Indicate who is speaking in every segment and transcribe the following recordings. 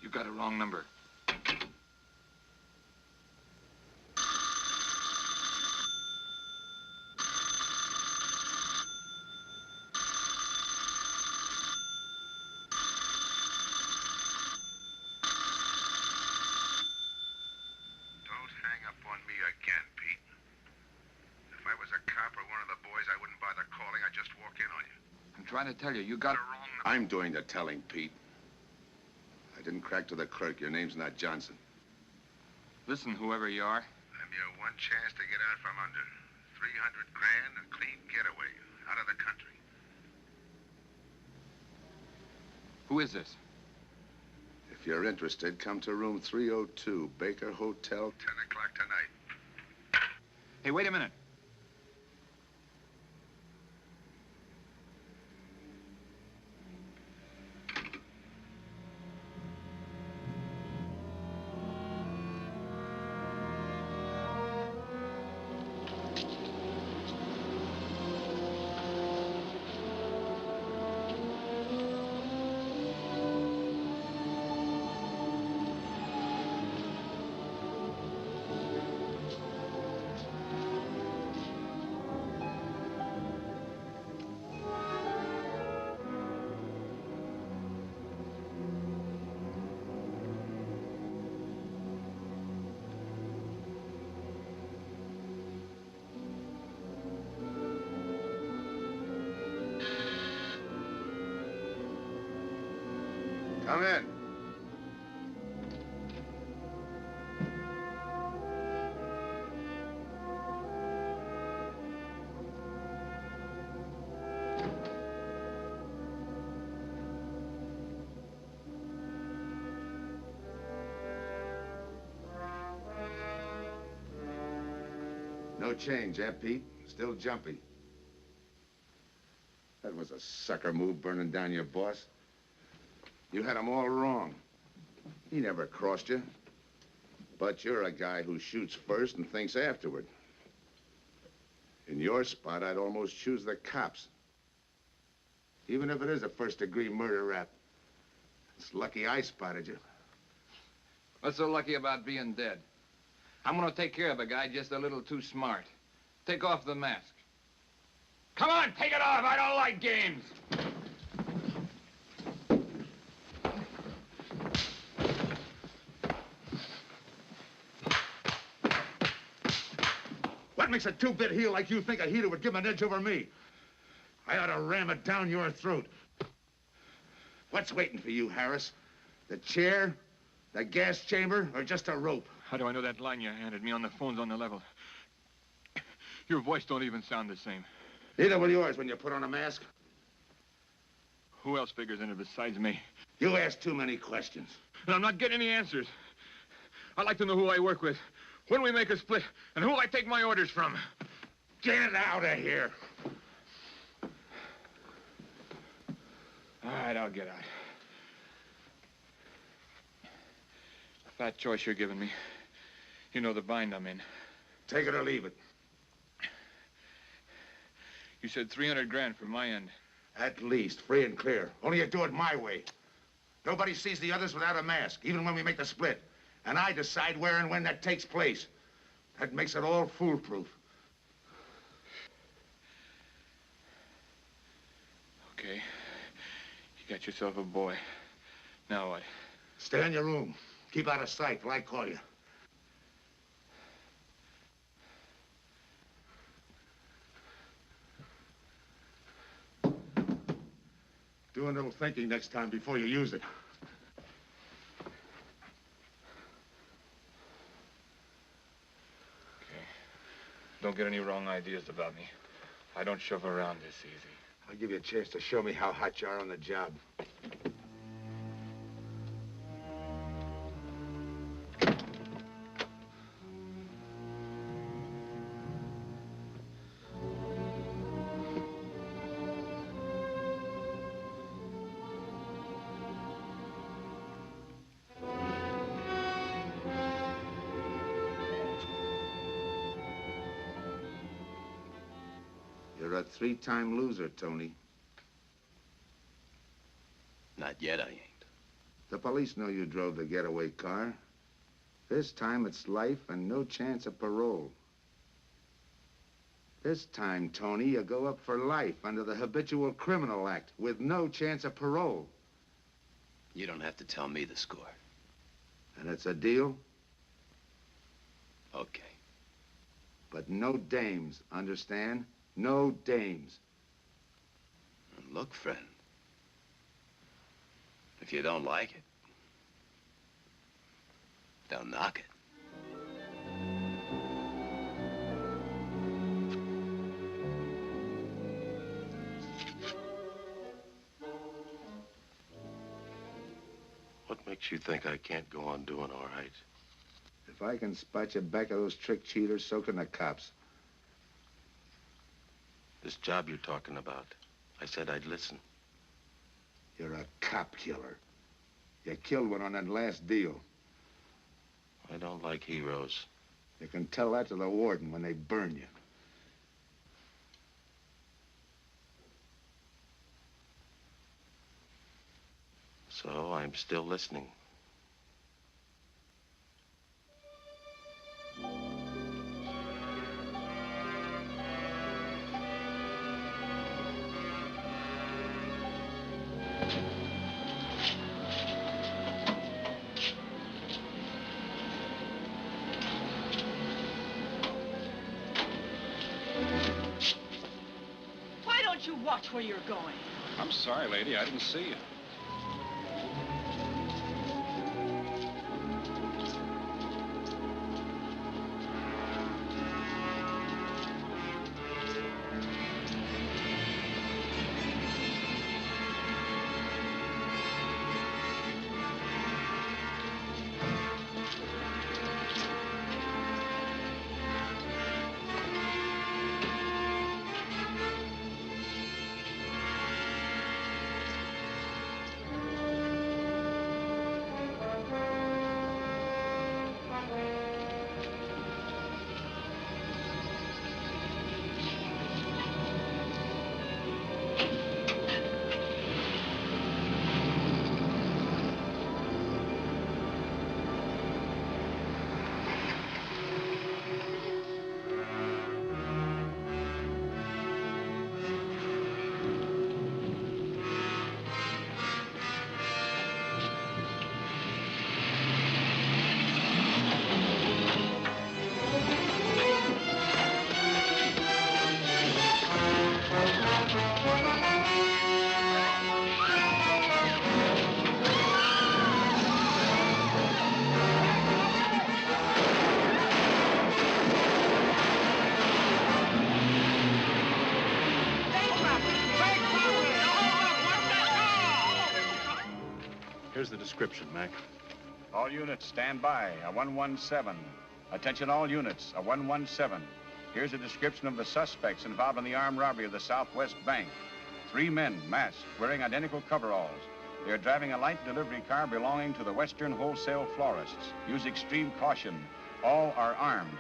Speaker 1: You got a wrong number.
Speaker 2: Trying to tell you, you got it wrong.
Speaker 3: I'm doing the telling, Pete. I didn't crack to the clerk. Your name's not Johnson.
Speaker 1: Listen, whoever you are.
Speaker 4: I'm your one chance to get out from under. 300 grand, a clean getaway, out of the country.
Speaker 1: Who is this?
Speaker 3: If you're interested, come to room 302, Baker Hotel.
Speaker 4: 10 o'clock tonight.
Speaker 1: Hey, wait a minute.
Speaker 3: Come in. No change, eh, Pete? Still jumpy. That was a sucker move, burning down your boss. You had him all wrong. He never crossed you. But you're a guy who shoots first and thinks afterward. In your spot, I'd almost choose the cops. Even if it is a first-degree murder rap. It's lucky I spotted you.
Speaker 2: What's so lucky about being dead? I'm gonna take care of a guy just a little too smart. Take off the mask. Come on, take it off. I don't like games.
Speaker 3: What makes a two-bit heel like you think a heater would give him an edge over me? I ought to ram it down your throat. What's waiting for you, Harris? The chair, the gas chamber, or just a rope?
Speaker 1: How do I know that line you handed me on the phone's on the level? Your voice don't even sound the same.
Speaker 3: Neither will yours when you put on a mask.
Speaker 1: Who else figures in it besides me?
Speaker 3: You ask too many questions.
Speaker 1: And I'm not getting any answers. I'd like to know who I work with, when we make a split, and who I take my orders from.
Speaker 3: Get out of here.
Speaker 1: All right, I'll get out. Fat choice you're giving me. You know the bind I'm in.
Speaker 3: Take it or leave it.
Speaker 1: You said 300 grand for my end.
Speaker 3: At least, free and clear. Only you do it my way. Nobody sees the others without a mask, even when we make the split. And I decide where and when that takes place. That makes it all foolproof.
Speaker 1: Okay. You got yourself a boy. Now what?
Speaker 3: Stay in your room. Keep out of sight till I call you. Do a little thinking next time before you use it.
Speaker 1: Okay. Don't get any wrong ideas about me. I don't shove around this easy.
Speaker 3: I'll give you a chance to show me how hot you are on the job. You're a three-time loser, Tony.
Speaker 5: Not yet, I ain't.
Speaker 3: The police know you drove the getaway car. This time it's life and no chance of parole. This time, Tony, you go up for life under the Habitual Criminal Act with no chance of parole.
Speaker 5: You don't have to tell me the score.
Speaker 3: And it's a deal?
Speaker 5: Okay.
Speaker 3: But no dames, understand? No dames.
Speaker 5: And look, friend, if you don't like it, don't knock it.
Speaker 6: What makes you think I can't go on doing all right?
Speaker 3: If I can spot you back of those trick cheaters, so can the cops.
Speaker 6: This job you're talking about, I said I'd listen.
Speaker 3: You're a cop killer. You killed one on that last deal.
Speaker 6: I don't like heroes.
Speaker 3: You can tell that to the warden when they burn you.
Speaker 6: So I'm still listening.
Speaker 7: Why don't you watch where you're going?
Speaker 8: I'm sorry, lady. I didn't see you. Here's the description, Mac. All units, stand by. A 117. Attention all units, a 117. Here's a description of the suspects involved in the armed robbery of the Southwest Bank. 3 men, masked, wearing identical coveralls. They're driving a light delivery car belonging to the Western Wholesale Florists. Use extreme caution. All are armed.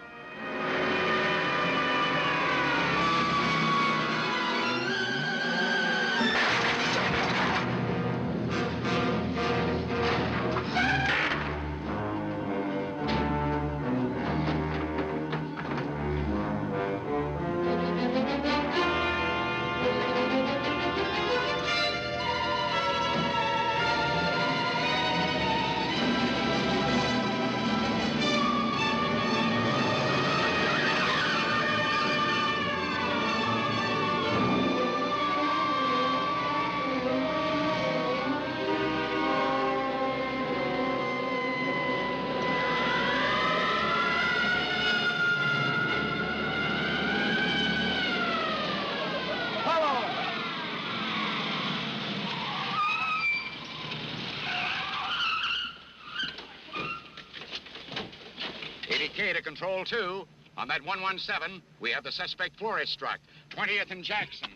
Speaker 9: To Control 2. On that 117, we have the suspect florist struck. 20th and Jackson.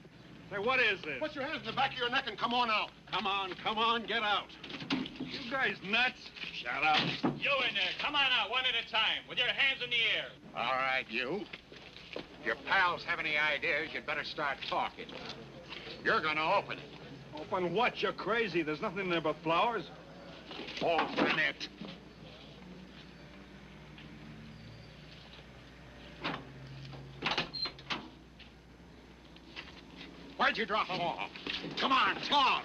Speaker 10: Say, what is this?
Speaker 11: Put your hands in the back of your neck and come on out.
Speaker 10: Come on, get out. You guys nuts?
Speaker 9: Shut up.
Speaker 12: You in there, come on out, one at a time, with your hands in the air.
Speaker 9: All right, you. If your pals have any ideas, you'd better start talking. You're gonna open it.
Speaker 10: Open what? You're crazy. There's nothing in there but flowers.
Speaker 8: Off the net.
Speaker 9: Why'd you drop them off? Come on, talk!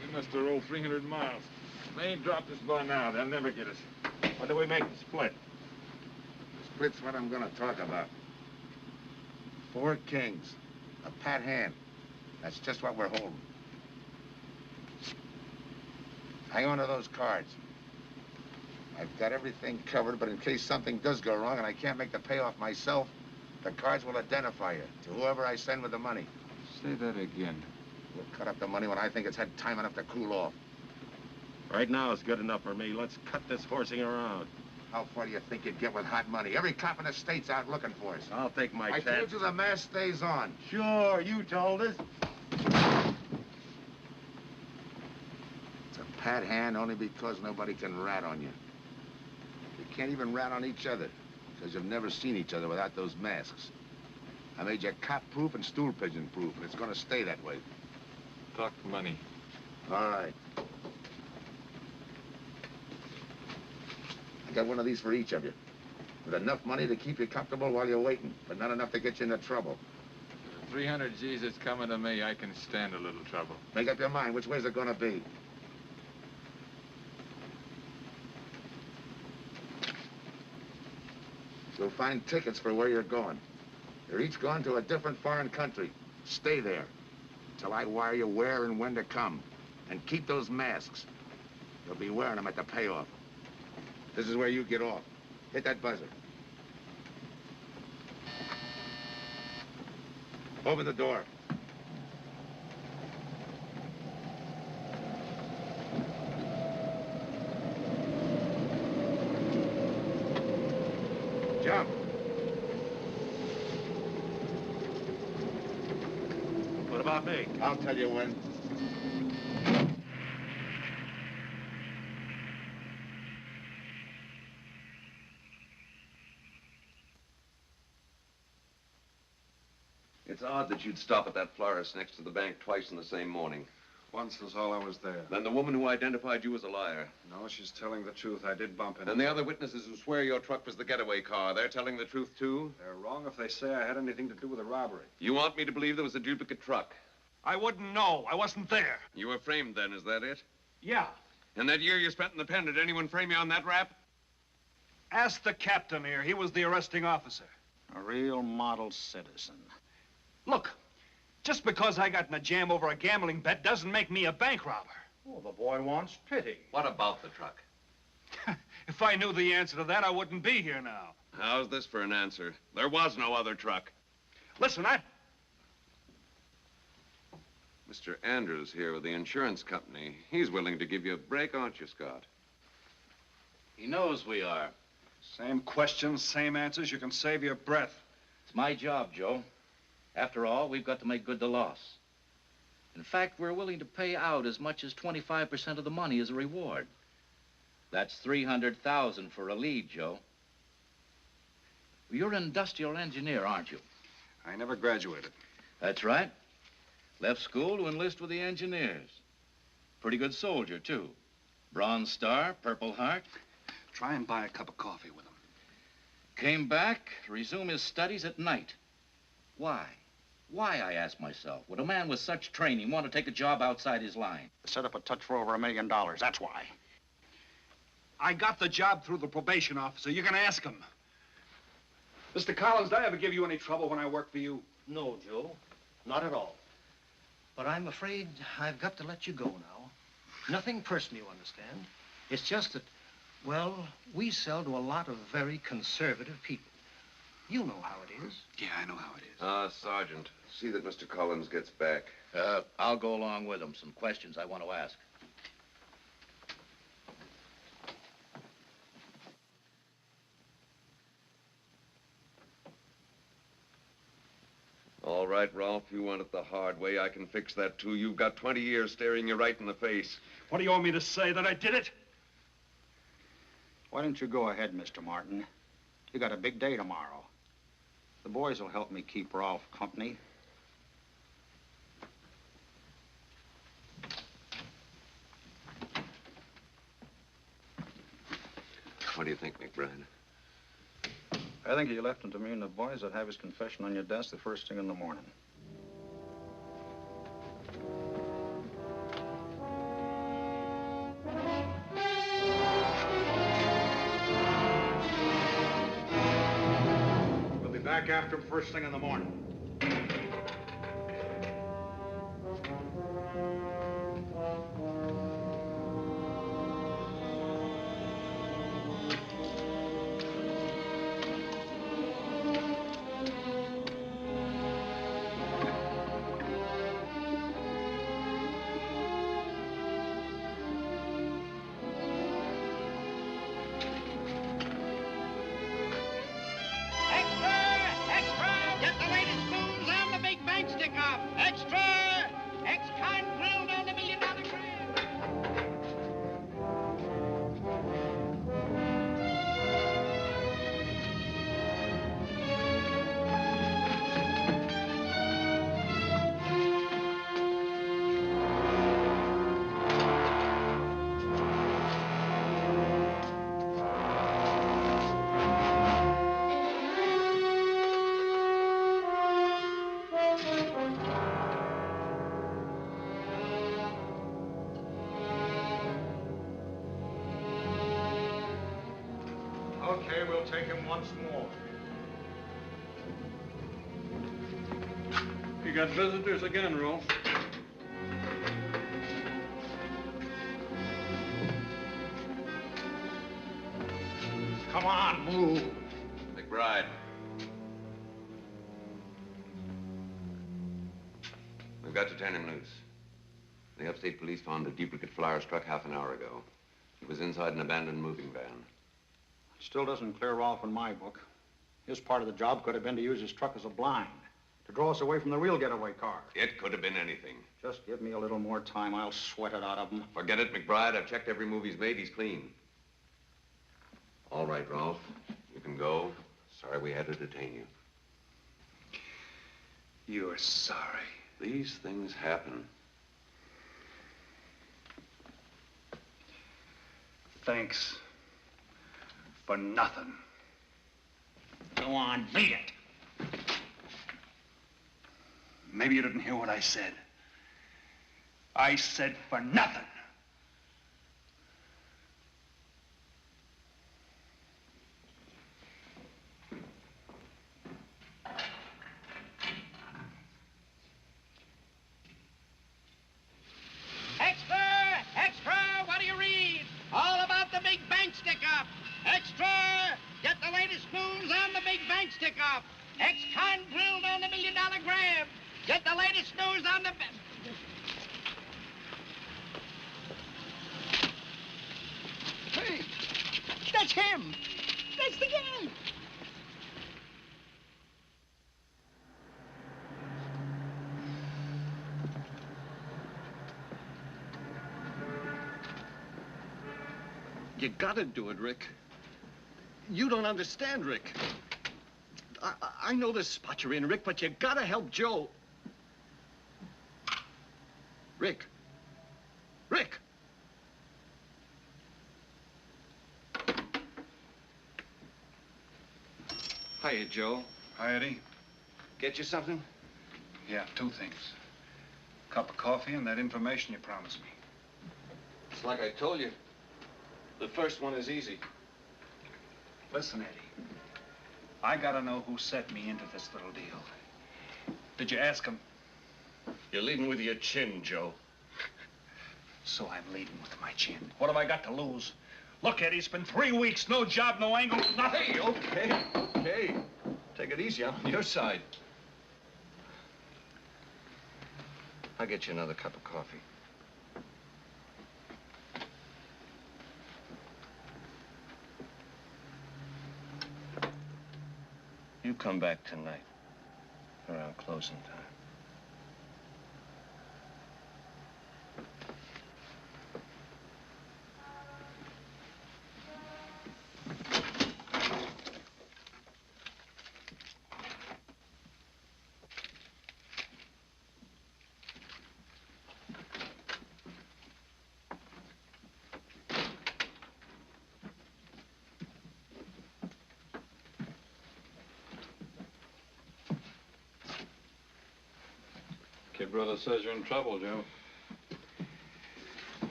Speaker 1: We must have rolled 300 miles. They ain't dropped us by now. They'll never get us.
Speaker 8: When do we make the split?
Speaker 3: Split's what I'm gonna talk about. 4 kings. A pat hand. That's just what we're holding. Hang on to those cards. I've got everything covered, but in case something does go wrong and I can't make the payoff myself, the cards will identify you to whoever I send with the money.
Speaker 1: Say that again.
Speaker 3: We'll cut up the money when I think it's had time enough to cool off.
Speaker 6: Right now is good enough for me. Let's cut this horsing around.
Speaker 3: How far do you think you'd get with hot money? Every cop in the state's out looking for us.
Speaker 6: I'll take my
Speaker 3: I
Speaker 6: chance.
Speaker 3: told you the mask stays on.
Speaker 6: Sure, you told us.
Speaker 3: It's a pat hand only because nobody can rat on you. You can't even rat on each other because you've never seen each other without those masks. I made you cop-proof and stool pigeon-proof, and it's going to stay that way.
Speaker 1: Talk money.
Speaker 3: All right. I got one of these for each of you. With enough money to keep you comfortable while you're waiting, but not enough to get you into trouble.
Speaker 1: 300 G's that's coming to me, I can stand a little trouble.
Speaker 3: Make up your mind. Which way's it going to be? You'll find tickets for where you're going. You're each going to a different foreign country. Stay there till I wire you where and when to come. And keep those masks. You'll be wearing them at the payoff. This is where you get off. Hit that buzzer. Open the door. Jump.
Speaker 6: What about me?
Speaker 3: I'll tell you when.
Speaker 13: It's odd that you'd stop at that florist next to the bank twice in the same morning.
Speaker 10: Once was all I was there.
Speaker 13: Then the woman who identified you as a liar.
Speaker 10: No, she's telling the truth. I did bump into
Speaker 13: And the other witnesses who swear your truck was the getaway car, they're telling the truth, too?
Speaker 10: They're wrong if they say I had anything to do with the robbery.
Speaker 13: You want me to believe there was a duplicate truck?
Speaker 10: I wouldn't know. I wasn't there.
Speaker 13: You were framed then, is that it?
Speaker 10: Yeah.
Speaker 13: And that year you spent in the pen, did anyone frame you on that rap?
Speaker 10: Ask the captain here. He was the arresting officer.
Speaker 8: A real model citizen.
Speaker 10: Look, just because I got in a jam over a gambling bet doesn't make me a bank robber.
Speaker 8: Oh, the boy wants pity.
Speaker 13: What about the truck?
Speaker 10: If I knew the answer to that, I wouldn't be here now.
Speaker 13: How's this for an answer? There was no other truck.
Speaker 10: Listen,
Speaker 13: Mr. Andrews here with the insurance company. He's willing to give you a break, aren't you, Scott?
Speaker 14: He knows we are.
Speaker 10: Same questions, same answers. You can save your breath.
Speaker 14: It's my job, Joe. After all, we've got to make good the loss. In fact, we're willing to pay out as much as 25% of the money as a reward. That's $300,000 for a lead, Joe. You're an industrial engineer, aren't you?
Speaker 10: I never graduated.
Speaker 14: That's right. Left school to enlist with the engineers. Pretty good soldier, too. Bronze Star, Purple Heart.
Speaker 10: Try and buy a cup of coffee with him.
Speaker 14: Came back to resume his studies at night. Why? Why, I ask myself, would a man with such training want to take a job outside his line?
Speaker 8: Set up a touch for over $1 million, that's why.
Speaker 10: I got the job through the probation officer. You can ask him. Mr. Collins, did I ever give you any trouble when I worked for you?
Speaker 15: No, Joe. Not at all. But I'm afraid I've got to let you go now. Nothing personal, you understand. It's just that, well, we sell to a lot of very conservative people. You know how it is.
Speaker 10: Yeah, I know how it is.
Speaker 13: Sergeant, see that Mr. Collins gets back.
Speaker 14: I'll go along with him. Some questions I want to ask.
Speaker 13: All right, Ralph, you want it the hard way. I can fix that, too. You've got 20 years staring you right in the face.
Speaker 10: What do you want me to say, that I did it?
Speaker 16: Why don't you go ahead, Mr. Martin? You got a big day tomorrow. The boys will help me keep Rolf company.
Speaker 13: What do you think, McBride?
Speaker 16: I think you left him to me and the boys would have his confession on your desk the first thing in the morning.
Speaker 10: We'll be back after him first thing in the morning. Okay, we'll take him once more.
Speaker 17: You got visitors again, Rolf.
Speaker 10: Come on, move.
Speaker 13: McBride. We've got to turn him loose. The upstate police found a duplicate flyer struck half an hour ago. It was inside an abandoned moving van.
Speaker 16: Still doesn't clear Rolf in my book. His part of the job could have been to use his truck as a blind, to draw us away from the real getaway car.
Speaker 13: It could have been anything.
Speaker 16: Just give me a little more time. I'll sweat it out of him.
Speaker 13: Forget it, McBride. I've checked every move he's made. He's clean. All right, Rolf. You can go. Sorry we had to detain you.
Speaker 10: You're sorry.
Speaker 13: These things happen.
Speaker 10: Thanks. For nothing. Go on, beat it. Maybe you didn't hear what I said. I said for nothing.
Speaker 18: Extra! Extra! What do you read? All about the big bank stick-up. Extra! Get the latest news on the big bank stick-up. Ex-con drilled on the $1 million grab. Get the latest news on the...
Speaker 15: Hey, that's him. That's the guy.
Speaker 19: You gotta do it, Rick. You don't understand, Rick. I know this spot you're in, Rick, but you gotta help Joe. Rick. Rick!
Speaker 10: Hiya, Joe. Hi, Eddie.
Speaker 19: Get you something?
Speaker 10: Yeah, two things. A cup of coffee and that information you promised me.
Speaker 19: It's like I told you. The first one is easy.
Speaker 10: Listen, Eddie. I gotta know who set me into this little deal. Did you ask him?
Speaker 19: You're leading with your chin, Joe.
Speaker 10: So I'm leading with my chin. What have I got to lose? Look, Eddie, it's been 3 weeks. No job, no angle, nothing.
Speaker 19: Hey, okay. Take it easy. I'm on your side. I'll get you another cup of coffee. You come back tonight, around closing time.
Speaker 17: Your brother says you're in trouble, Joe.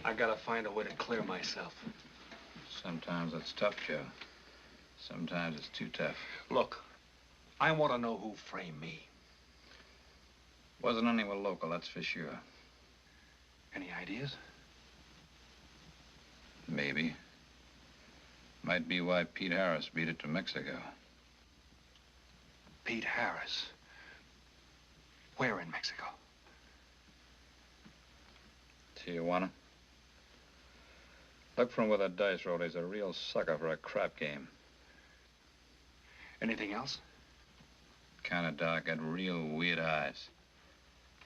Speaker 10: I gotta find a way to clear myself.
Speaker 14: Sometimes it's tough, Joe. Sometimes it's too tough.
Speaker 10: Look, I want to know who framed me.
Speaker 14: Wasn't anyone local, that's for sure.
Speaker 10: Any ideas?
Speaker 14: Maybe. Might be why Pete Harris beat it to Mexico.
Speaker 10: Pete Harris? Where in Mexico?
Speaker 14: Tijuana. Look for him with a dice roll. He's a real sucker for a crap game.
Speaker 10: Anything else?
Speaker 14: Kind of dark, got real weird eyes.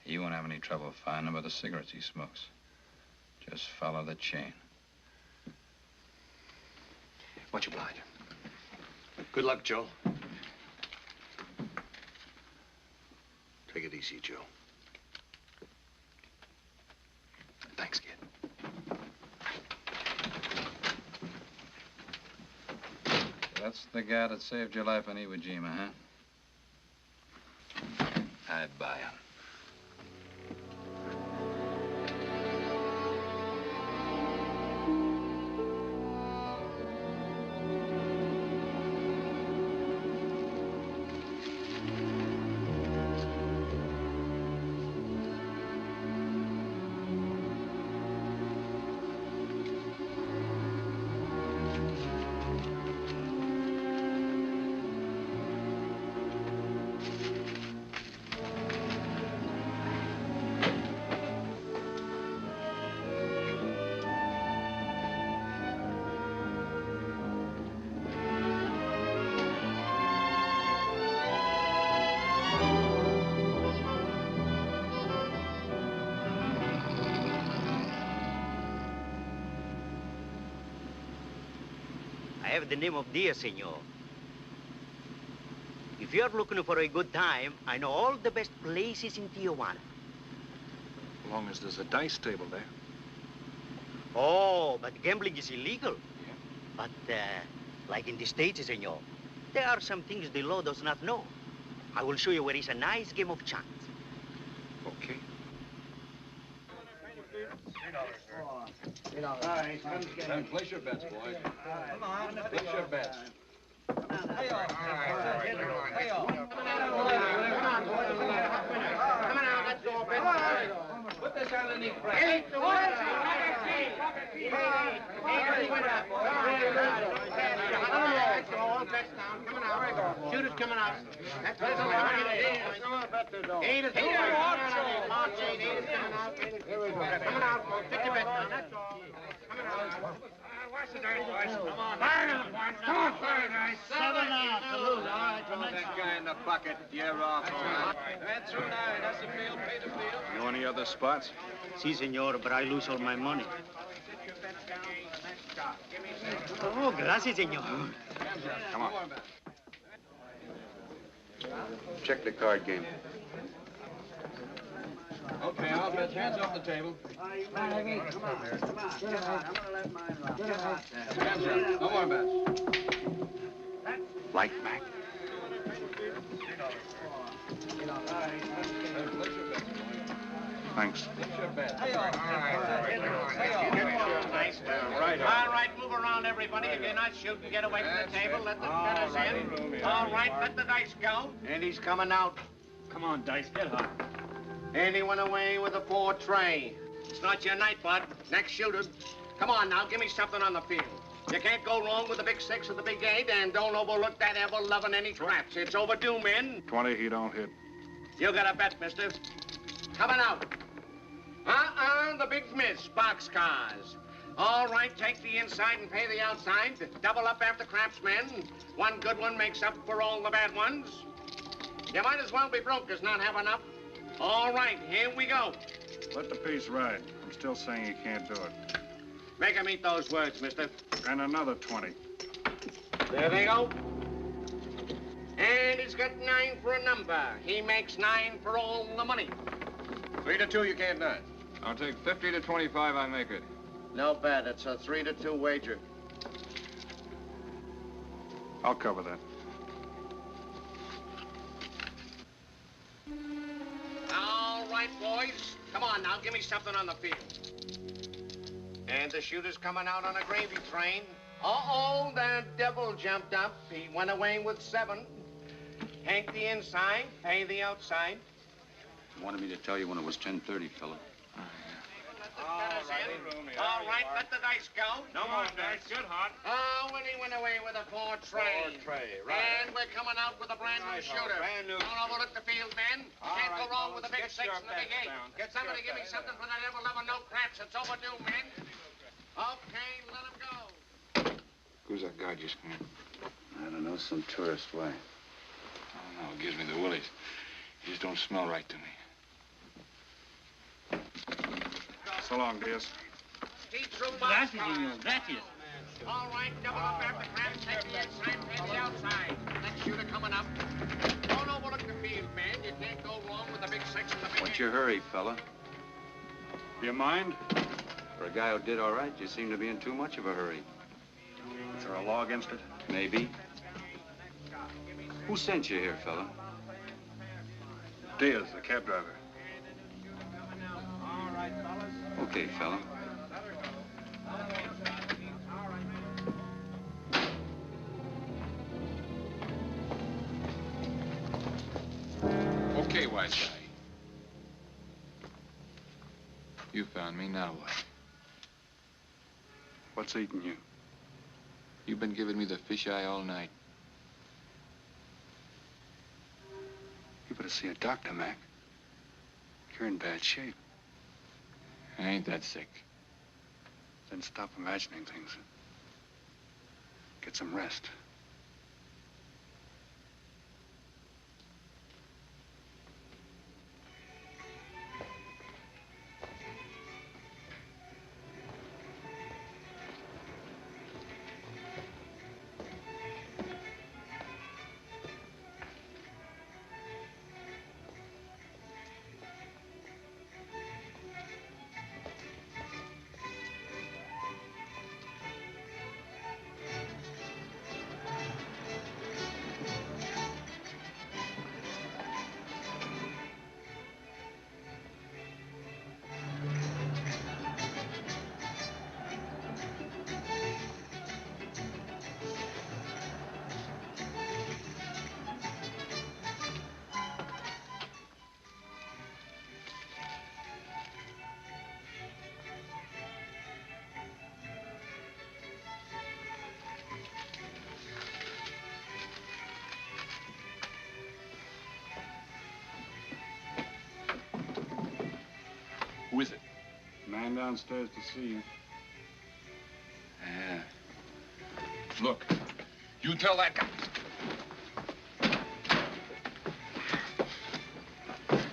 Speaker 14: You won't have any trouble finding him by the cigarettes he smokes. Just follow the chain.
Speaker 10: Much obliged. Good luck, Joe.
Speaker 11: Take it easy, Joe.
Speaker 10: Thanks, kid.
Speaker 14: That's the guy that saved your life in Iwo Jima, huh? I buy him.
Speaker 20: I have the name of Diaz, senor. If you're looking for a good time, I know all the best places in Tijuana.
Speaker 10: As long as there's a dice table there.
Speaker 20: Oh, but gambling is illegal. Yeah. But, like in the States, senor, there are some things the law does not know. I will show you where is a nice game of chance.
Speaker 10: Okay.
Speaker 2: Place your bets, boys. Come on. Place your bets.
Speaker 18: Put this on the knee press. 8 to 1. Shooter's coming out. That's right. Eight is coming out. March 8 is coming out. Coming out, folks. Take your bet now. That's all. Coming out. Watch the dice, boys. Come on. Come on, fire, guys. 7 out. Salute. All right.
Speaker 2: Throw that guy in the bucket. You're off.
Speaker 18: That's through 9. That's the field. Pay the field.
Speaker 10: You know any other spots?
Speaker 20: Si, senor, but I lose all my money. Oh, gracias, senor.
Speaker 10: Come on. Check the card game.
Speaker 2: Okay, I'll bet. Hands off the table. No more bets.
Speaker 10: Light back. Thanks.
Speaker 18: All right, move around, everybody. If you're not shooting, get away from the table. Let the cutters in. All right, let the dice go.
Speaker 11: And he's coming out.
Speaker 17: Come on, Dice, get hot.
Speaker 11: And he went away with a 4 tray.
Speaker 18: It's not your night, bud. Next shooter. Come on now, give me something on the field. You can't go wrong with the big 6 or the big 8, and don't overlook that ever-loving any craps. It's overdue, men.
Speaker 10: 20, he don't hit.
Speaker 18: You got a bet, mister. Coming out. The big miss, boxcars. All right, take the inside and pay the outside. Double up after craps, men. One good one makes up for all the bad ones. You might as well be broke as not have enough. All right, here we go.
Speaker 10: Let the piece ride. I'm still saying he can't do it.
Speaker 18: Make him eat those words, mister.
Speaker 10: And another 20.
Speaker 18: There they go. And he's got 9 for a number. He makes 9 for all the money.
Speaker 2: 3 to 2, you can't none. I'll take 50 to 25, I make it.
Speaker 11: No bad. It's a 3 to 2 wager.
Speaker 10: I'll cover that.
Speaker 18: All right,
Speaker 11: boys. Come on now, give me something on the field. And the shooter's coming out on a gravy train. Uh-oh, the devil jumped up. He went away with 7. Hank the inside, pay the outside.
Speaker 8: You wanted me to tell you when it was 10:30, fella.
Speaker 11: All right, let the dice go.
Speaker 12: No more dice. Good, hot.
Speaker 11: Oh, when he went away with a 4 tray.
Speaker 12: 4 tray, right.
Speaker 11: And we're coming out with a brand new shooter.
Speaker 12: Brand new.
Speaker 11: Don't overlook the field, men.
Speaker 12: All
Speaker 11: Can't
Speaker 12: right,
Speaker 11: go wrong with the big
Speaker 12: fellas,
Speaker 11: 6
Speaker 12: get
Speaker 11: and the
Speaker 12: your
Speaker 11: big
Speaker 12: bets
Speaker 11: 8.
Speaker 12: down.
Speaker 11: Get
Speaker 12: Get
Speaker 11: somebody
Speaker 12: your
Speaker 11: give me
Speaker 12: bets
Speaker 11: something
Speaker 12: down.
Speaker 11: for that ever-loving no craps. It's overdue, men. Okay, let him go.
Speaker 1: Who's that guy just came?
Speaker 2: I don't know, some tourist. Why?
Speaker 1: I don't know. It gives me the willies. He just don't smell right to me.
Speaker 10: So long, Diaz.
Speaker 11: Gracias, senor. Gracias. All right, double up after craps. Take the inside, pay the outside. Next shooter coming up. Don't overlook the field, man. You can't go wrong with the big 6 and the big 8.
Speaker 2: What's your hurry, fella?
Speaker 10: You mind?
Speaker 2: For a guy who did all right, you seem to be in too much of a hurry.
Speaker 10: Is there a law against it?
Speaker 2: Maybe. Who sent you here, fella?
Speaker 10: Diaz, the cab driver.
Speaker 2: Okay, fella.
Speaker 1: Okay, wise guy. You found me, now what?
Speaker 10: What's eating you?
Speaker 1: You've been giving me the fisheye all night.
Speaker 10: You better see a doctor, Mac. You're in bad shape.
Speaker 1: I ain't that sick.
Speaker 10: Then stop imagining things. Get some rest.
Speaker 1: Who is it?
Speaker 10: Man downstairs to see you.
Speaker 1: Yeah. Look, you tell that guy.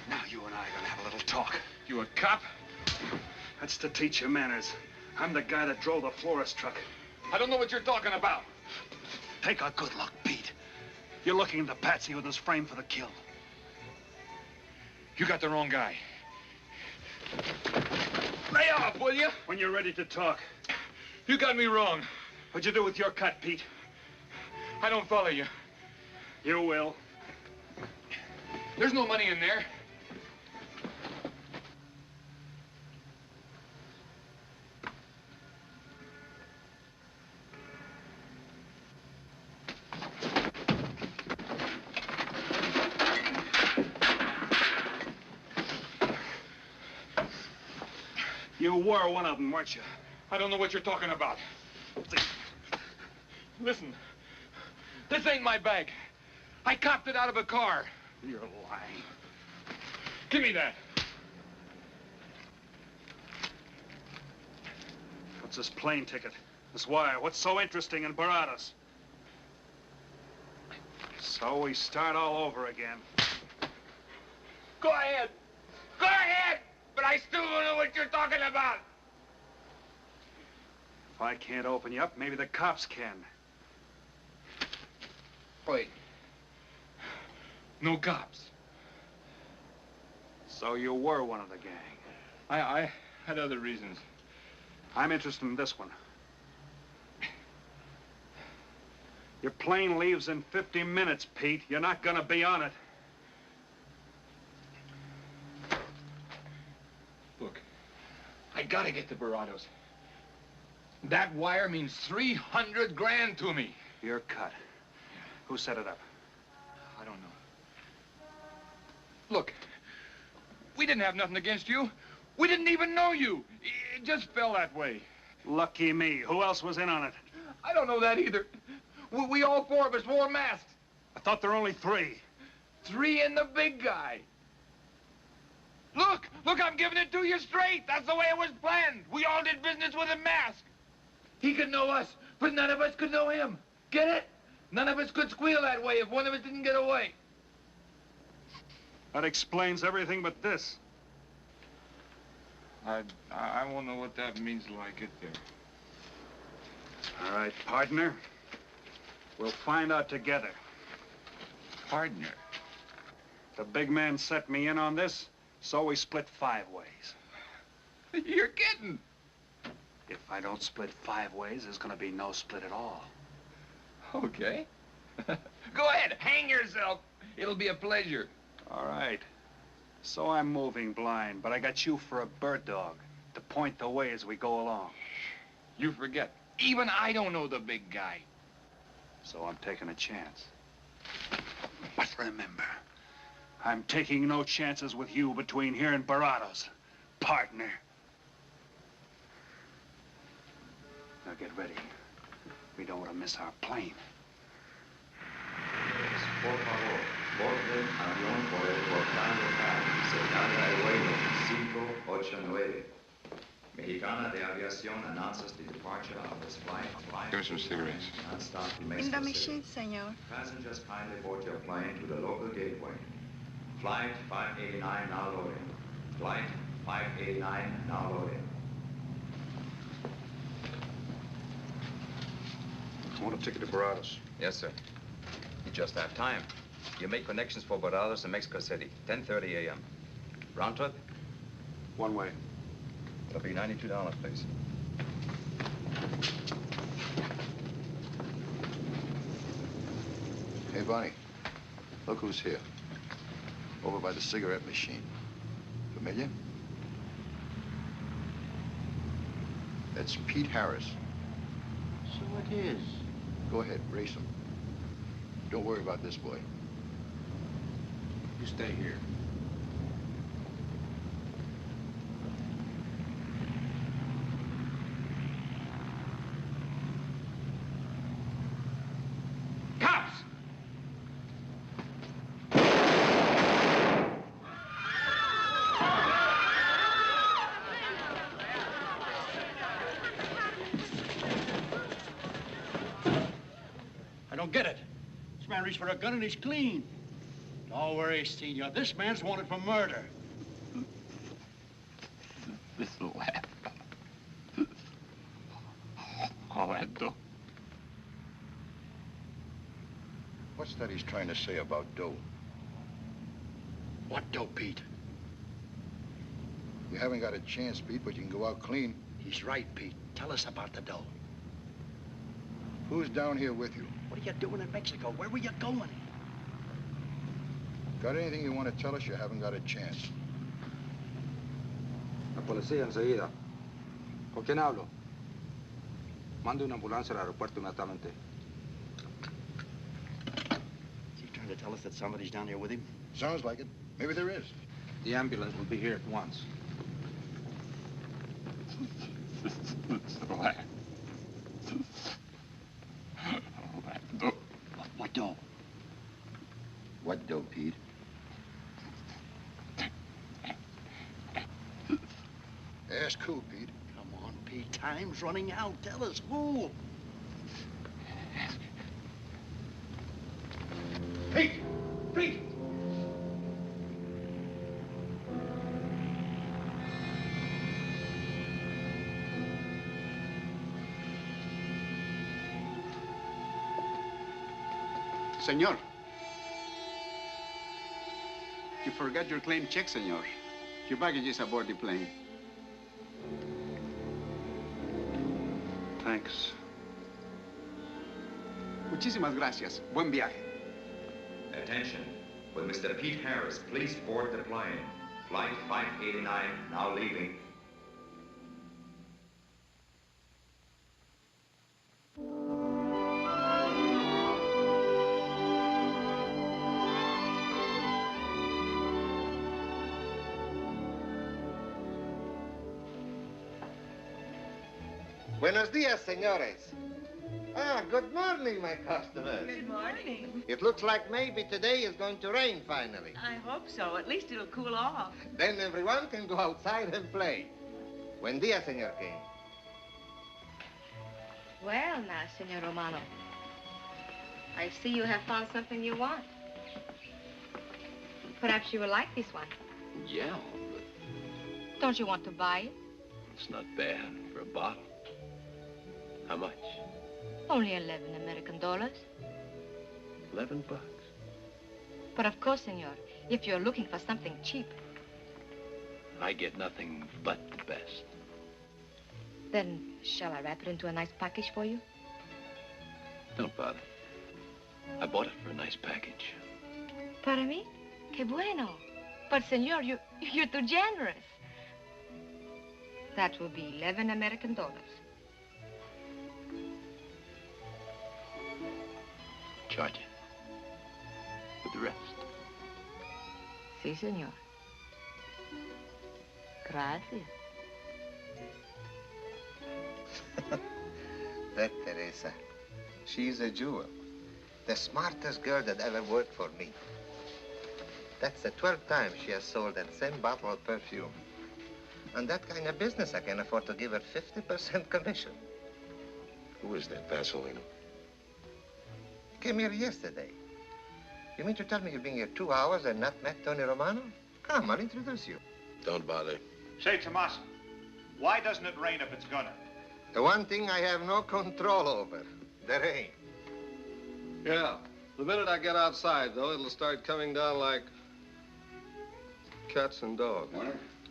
Speaker 10: Now you and I are gonna have a little talk.
Speaker 1: You a cop?
Speaker 10: That's to teach you manners. I'm the guy that drove the florist truck.
Speaker 1: I don't know what you're talking about.
Speaker 10: Take a good look, Pete. You're looking at the patsy who was framed for the kill.
Speaker 1: You got the wrong guy. Lay off, will you?
Speaker 10: When you're ready to talk.
Speaker 1: You got me wrong.
Speaker 10: What'd you do with your cut, Pete?
Speaker 1: I don't follow you.
Speaker 10: You will.
Speaker 1: There's no money in there.
Speaker 10: You were one of them, weren't you?
Speaker 1: I don't know what you're talking about. Listen, this ain't my bag. I copped it out of a car.
Speaker 10: You're lying.
Speaker 1: Give me that.
Speaker 10: What's this plane ticket? This wire? What's so interesting in Baradas? So we start all over again.
Speaker 1: Go ahead. Go ahead! But I still don't know what you're talking about.
Speaker 10: If I can't open you up, maybe the cops can.
Speaker 1: Wait. No cops.
Speaker 10: So you were one of the gang.
Speaker 1: I had other reasons.
Speaker 10: I'm interested in this one. Your plane leaves in 50 minutes, Pete. You're not gonna be on it.
Speaker 2: gotta get to Barados. That wire means 300 grand to me.
Speaker 10: You're cut. Who set it up?
Speaker 2: I don't know. Look, we didn't have nothing against you. We didn't even know you. It just fell that way.
Speaker 10: Lucky me. Who else was in on it?
Speaker 2: I don't know that either. We all four of us wore masks.
Speaker 10: I thought there were only 3.
Speaker 2: 3 and the big guy. Look, I'm giving it to you straight. That's the way it was planned. We all did business with a mask. He could know us, but none of us could know him. Get it? None of us could squeal that way if one of us didn't get away.
Speaker 10: That explains everything but this.
Speaker 2: I won't know what that means till I get there.
Speaker 10: All right, partner. We'll find out together.
Speaker 2: Partner?
Speaker 10: The big man set me in on this, so we split 5 ways.
Speaker 2: You're kidding.
Speaker 10: If I don't split 5 ways, there's gonna be no split at all.
Speaker 2: Okay. Go ahead, hang yourself. It'll be a pleasure.
Speaker 10: All right. So I'm moving blind, but I got you for a bird dog to point the way as we go along.
Speaker 2: You forget. Even I don't know the big guy.
Speaker 10: So I'm taking a chance. But remember, I'm taking no chances with you between here and Barados, partner. Now get ready. We don't want to miss our plane.
Speaker 21: Por favor, borde avión por el portal local, señal de vuelo 589. Mexicana de Aviación announces the departure of this flight.
Speaker 1: Give me some cigarettes.
Speaker 21: Non-stop to
Speaker 22: In the
Speaker 21: Mexico
Speaker 22: machine,
Speaker 21: City.
Speaker 22: senor.
Speaker 21: Passengers kindly board your plane to the local gateway. Flight 589 now loading. Flight 589 now loading.
Speaker 16: I want a ticket to Barados.
Speaker 23: Yes, sir. You just have time. You make connections for Barados and Mexico City, 10:30 a.m. Round trip?
Speaker 16: One way.
Speaker 23: It'll be $92, please.
Speaker 24: Hey, Bonnie, look who's here. Over by the cigarette machine. Familiar? That's Pete Harris.
Speaker 20: So it is.
Speaker 24: Go ahead, race him. Don't worry about this boy.
Speaker 23: You stay here.
Speaker 2: Cops!
Speaker 15: I don't get it. This man reached for a gun and he's clean. Don't worry, Senor. This man's wanted for murder.
Speaker 1: This'll happen. All that dough.
Speaker 24: What's that he's trying to say about dough?
Speaker 15: What dough, Pete?
Speaker 24: You haven't got a chance, Pete, but you can go out clean.
Speaker 15: He's right, Pete. Tell us about the dough.
Speaker 24: Who's down here with you?
Speaker 15: What are you doing in Mexico? Where were you going?
Speaker 24: Got anything you want to tell us? You haven't got a chance.
Speaker 25: La policía enseguida. ¿Con quién hablo? Mande una ambulancia al aeropuerto inmediatamente.
Speaker 15: Is he trying to tell us that somebody's down here with him?
Speaker 24: Sounds like it. Maybe there is.
Speaker 25: The ambulance will be here at once.
Speaker 15: What dough?
Speaker 24: What dough, Pete? Ask who, Pete?
Speaker 15: Come on, Pete. Time's running out. Tell us who. Pete! Pete!
Speaker 25: Senor. You forgot your claim check, senor. Your baggage is aboard the plane.
Speaker 10: Thanks.
Speaker 25: Muchísimas gracias. Buen viaje.
Speaker 21: Attention. Will Mr. Pete Harris please board the plane? Flight 589 now leaving.
Speaker 11: Buenos dias, senores. Ah, good morning, my customers.
Speaker 4: Good morning.
Speaker 11: It looks like maybe today is going to rain finally.
Speaker 4: I hope so. At least it'll cool off.
Speaker 11: Then everyone can go outside and play. Buen dia, Senor King.
Speaker 5: Well, now, Senor Romano, I see you have found something you want. Perhaps you will like this one.
Speaker 7: Yeah, but
Speaker 5: Don't you want to buy it?
Speaker 7: it's not bad for a bottle. How much?
Speaker 5: Only 11 American dollars.
Speaker 7: $11.
Speaker 5: But of course, senor, if you're looking for something cheap,
Speaker 7: I get nothing but the best.
Speaker 5: then shall I wrap it into a nice package for you?
Speaker 7: Don't bother. I bought it for a nice package.
Speaker 5: Para mí? Que bueno. But, senor, you're too generous. That will be 11 American dollars.
Speaker 7: Charge it. With the rest.
Speaker 5: Sí, senor. Gracias.
Speaker 11: That Teresa, she's a jewel. The smartest girl that ever worked for me. That's the 12th time she has sold that same bottle of perfume. On that kind of business, I can afford to give her 50% commission.
Speaker 24: Who is that Vaseline?
Speaker 11: Came here yesterday. You mean to tell me you've been here 2 hours and not met Tony Romano? Come, I'll introduce you.
Speaker 24: Don't bother.
Speaker 10: Say, Tomas, why doesn't it rain if it's gonna?
Speaker 11: The one thing I have no control over, the rain.
Speaker 9: Yeah. The minute I get outside, though, it'll start coming down like cats and dogs.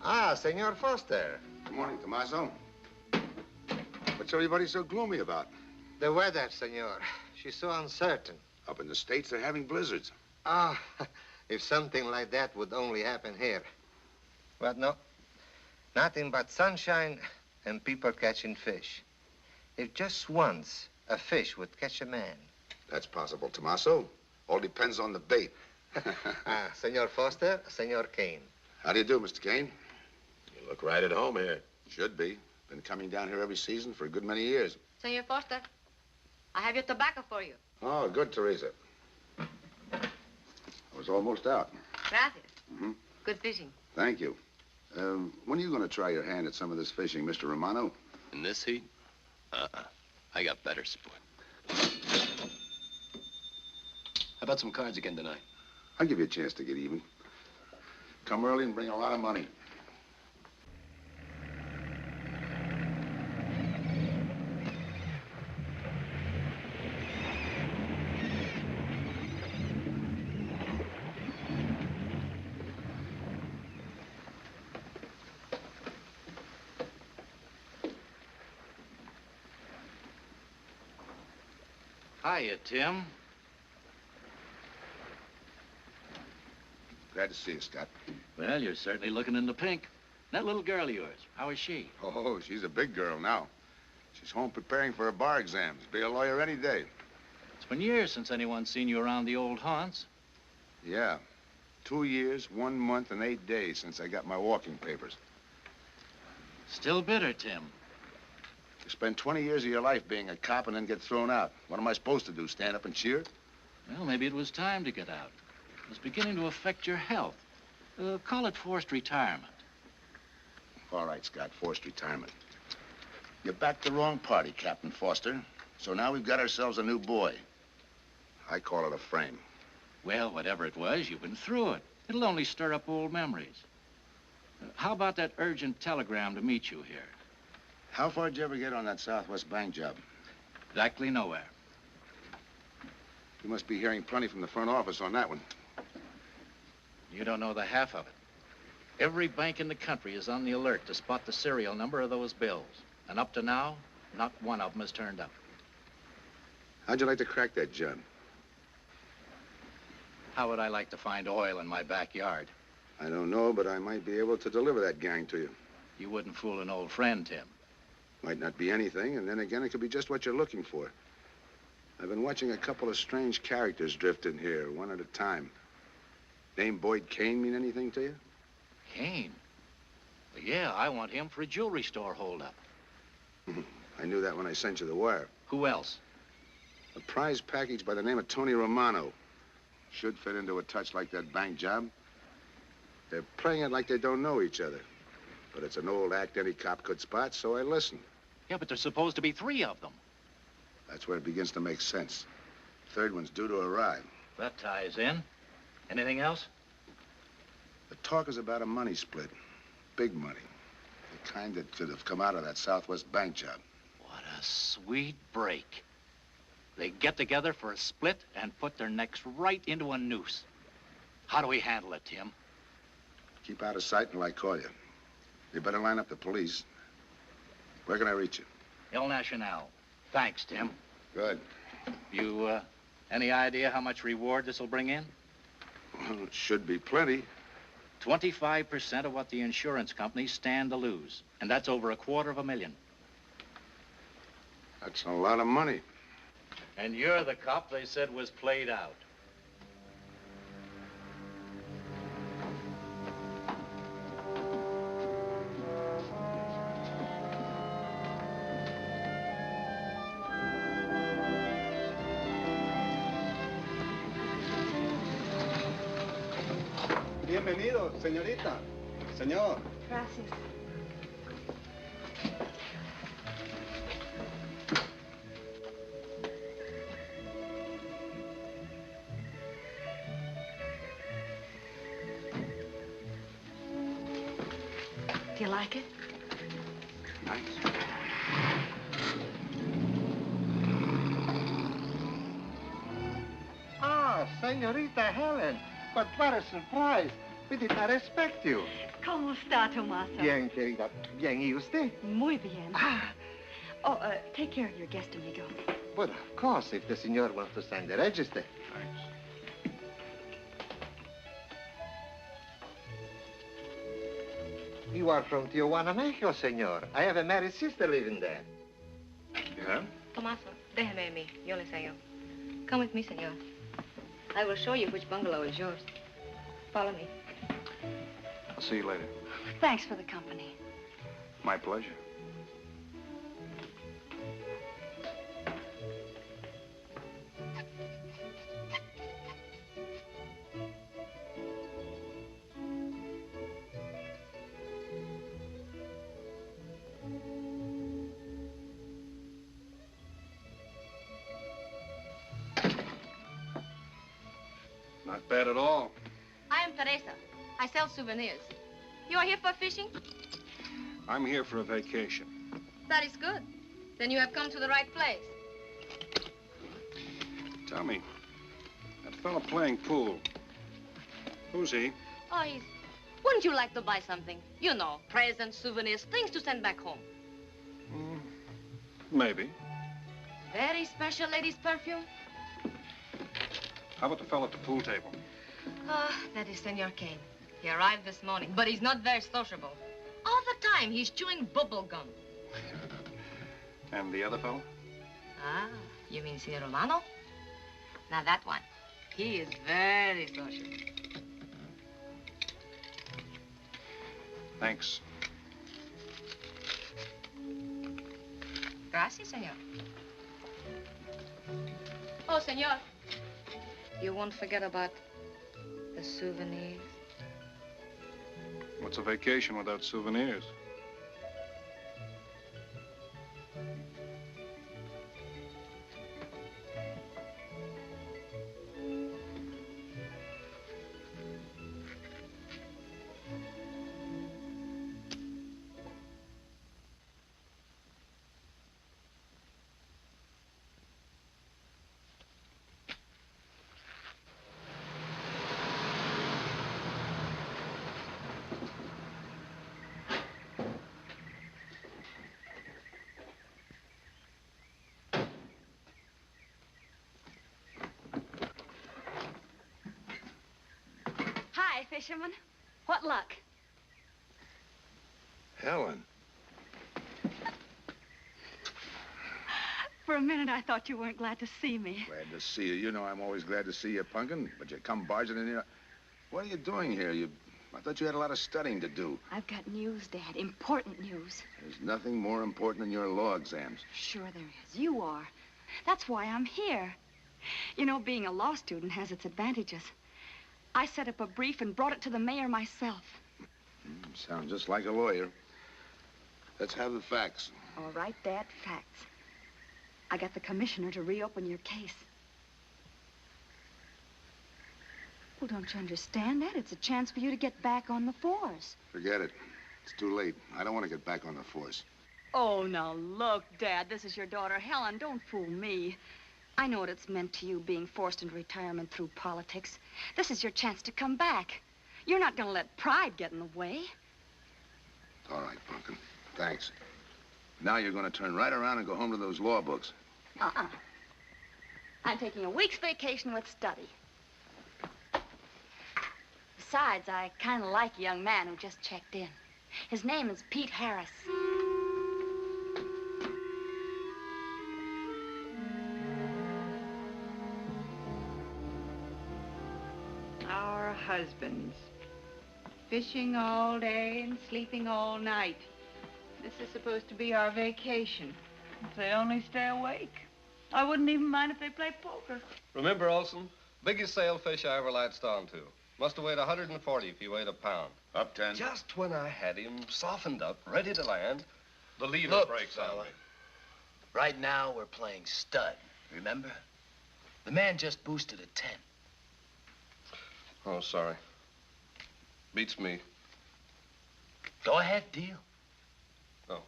Speaker 11: Ah, Senor Foster.
Speaker 3: Good morning, Tommaso. What's everybody so gloomy about?
Speaker 11: The weather, senor. She's so uncertain.
Speaker 3: Up in the States, they're having blizzards.
Speaker 11: Ah, if something like that would only happen here. But no, nothing but sunshine and people catching fish. If just once a fish would catch a man.
Speaker 3: That's possible, Tommaso. All depends on the bait.
Speaker 11: Ah, Senor Foster, Senor Kane.
Speaker 3: How do you do, Mr. Kane?
Speaker 24: You look right at home here.
Speaker 3: Should be. Been coming down here every season for a good many years.
Speaker 5: Senor Foster, I have your tobacco for you.
Speaker 3: Oh, good, Teresa. I was almost out.
Speaker 5: Gracias.
Speaker 3: Mm-hmm.
Speaker 5: Good fishing.
Speaker 3: Thank you. When are you going to try your hand at some of this fishing, Mr. Romano?
Speaker 7: In this heat? I got better sport. How about some cards again tonight?
Speaker 3: I'll give you a chance to get even. Come early and bring a lot of money.
Speaker 14: Hiya, Tim.
Speaker 3: Glad to see you, Scott.
Speaker 14: Well, you're certainly looking in the pink. That little girl of yours, how is she?
Speaker 3: Oh, she's a big girl now. She's home preparing for her bar exams. Be a lawyer any day.
Speaker 14: It's been years since anyone's seen you around the old haunts.
Speaker 3: Yeah. 2 years, 1 month, and 8 days since I got my walking papers.
Speaker 14: Still bitter, Tim.
Speaker 3: You spend 20 years of your life being a cop and then get thrown out. What am I supposed to do, stand up and cheer?
Speaker 14: Well, maybe it was time to get out. It was beginning to affect your health. Call it forced retirement.
Speaker 3: All right, Scott, forced retirement. You backed the wrong party, Captain Foster. So now we've got ourselves a new boy. I call it a frame.
Speaker 14: Well, whatever it was, you've been through it. It'll only stir up old memories. How about that urgent telegram to meet you here?
Speaker 3: How far did you ever get on that Southwest Bank job?
Speaker 14: Exactly nowhere.
Speaker 3: You must be hearing plenty from the front office on that one.
Speaker 14: You don't know the half of it. Every bank in the country is on the alert to spot the serial number of those bills. And up to now, not one of them has turned up.
Speaker 3: How'd you like to crack that job?
Speaker 14: How would I like to find oil in my backyard?
Speaker 3: I don't know, but I might be able to deliver that gang to you.
Speaker 14: You wouldn't fool an old friend, Tim.
Speaker 3: Might not be anything, and then again, it could be just what you're looking for. I've been watching a couple of strange characters drift in here, one at a time. Name Boyd Kane mean anything to you?
Speaker 14: Kane? Well, yeah, I want him for a jewelry store holdup.
Speaker 3: I knew that when I sent you the wire.
Speaker 14: Who else?
Speaker 3: A prize package by the name of Tony Romano. Should fit into a touch like that bank job. They're playing it like they don't know each other. But it's an old act any cop could spot, so I listened.
Speaker 14: Yeah, but there's supposed to be 3 of them.
Speaker 3: That's where it begins to make sense. Third one's due to arrive.
Speaker 14: That ties in. Anything else?
Speaker 3: The talk is about a money split. Big money. The kind that could have come out of that Southwest bank job.
Speaker 14: What a sweet break. They get together for a split and put their necks right into a noose. How do we handle it, Tim?
Speaker 3: Keep out of sight until I call you. You better line up the police. Where can I reach you?
Speaker 14: El Nacional. Thanks, Tim.
Speaker 3: Good.
Speaker 14: You, any idea how much reward this will bring in?
Speaker 3: Well, it should be plenty.
Speaker 14: 25% of what the insurance companies stand to lose. And that's over $250,000.
Speaker 3: That's a lot of money.
Speaker 14: And you're the cop they said was played out.
Speaker 9: Bienvenido, señorita. Señor.
Speaker 5: Gracias.
Speaker 4: Do you like it?
Speaker 9: Nice. Ah, señorita Helen. But what a surprise. We did not expect you.
Speaker 4: ¿Cómo está, Tomaso?
Speaker 9: Bien, querida. Bien, ¿y usted?
Speaker 4: Muy bien. Oh, take care of your guest, amigo.
Speaker 9: But of course, if the senor wants to sign the register.
Speaker 3: Thanks.
Speaker 9: You are from Tijuana, Mexico, senor. I have a married sister living there.
Speaker 3: Yeah?
Speaker 5: Tomaso, déjeme a mí. Yo le enseño. Come with me, senor. I will show you which bungalow is yours. Follow me.
Speaker 16: I'll see you later.
Speaker 4: Thanks for the company.
Speaker 16: My pleasure.
Speaker 9: Not bad at all.
Speaker 5: I am Teresa. I sell souvenirs. You are here for fishing?
Speaker 9: I'm here for a vacation.
Speaker 5: That is good. Then you have come to the right place.
Speaker 9: Tell me, that fella playing pool, who's he?
Speaker 5: Oh, he's... Wouldn't you like to buy something? You know, presents, souvenirs, things to send back home.
Speaker 9: Maybe.
Speaker 5: Very special lady's perfume?
Speaker 9: How about the fella at the pool table?
Speaker 5: Ah, that is Senor Kane. He arrived this morning, but he's not very sociable. All the time, he's chewing bubble gum.
Speaker 9: And the other fellow?
Speaker 5: Ah, you mean Senor Romano? Now, that one. He is very social.
Speaker 9: Thanks.
Speaker 5: Gracias, senor. Oh, senor. You won't forget about the souvenirs?
Speaker 9: What's a vacation without souvenirs?
Speaker 4: Hi, fisherman. What luck?
Speaker 3: Helen.
Speaker 4: For a minute, I thought you weren't glad to see me.
Speaker 3: Glad to see you. You know I'm always glad to see you, Punkin, but you come barging in here. What are you doing here? You I thought you had a lot of studying to do.
Speaker 4: I've got news, Dad. Important news.
Speaker 3: There's nothing more important than your law exams.
Speaker 4: Sure there is. You are. That's why I'm here. You know, being a law student has its advantages. I set up a brief and brought it to the mayor myself.
Speaker 3: Sound just like a lawyer. Let's have the facts.
Speaker 4: All right, Dad, facts. I got the commissioner to reopen your case. Well, don't you understand that? It's a chance for you to get back on the force.
Speaker 3: Forget it. It's too late. I don't want to get back on the force.
Speaker 4: Oh, now look, Dad, this is your daughter, Helen. Don't fool me. I know what it's meant to you being forced into retirement through politics. This is your chance to come back. You're not going to let pride get in the way.
Speaker 3: All right, Pumpkin. Thanks. Now you're going to turn right around and go home to those law books.
Speaker 4: I'm taking a week's vacation with study. Besides, I kind of like a young man who just checked in. His name is Pete Harris.
Speaker 6: Our husbands. Fishing all day and sleeping all night. This is supposed to be our vacation. If they only stay awake. I wouldn't even mind if they play poker.
Speaker 13: Remember, Olson, biggest sailfish I ever latched onto. Must have weighed 140 if he weighed a pound.
Speaker 3: Up 10.
Speaker 13: Just when I had him softened up, ready to land, the leader
Speaker 7: Look,
Speaker 13: breaks on
Speaker 7: fella.
Speaker 13: me.
Speaker 7: Right now, we're playing stud, remember? The man just boosted a 10.
Speaker 13: Oh, sorry. Beats me.
Speaker 7: Go ahead, deal.
Speaker 13: Oh.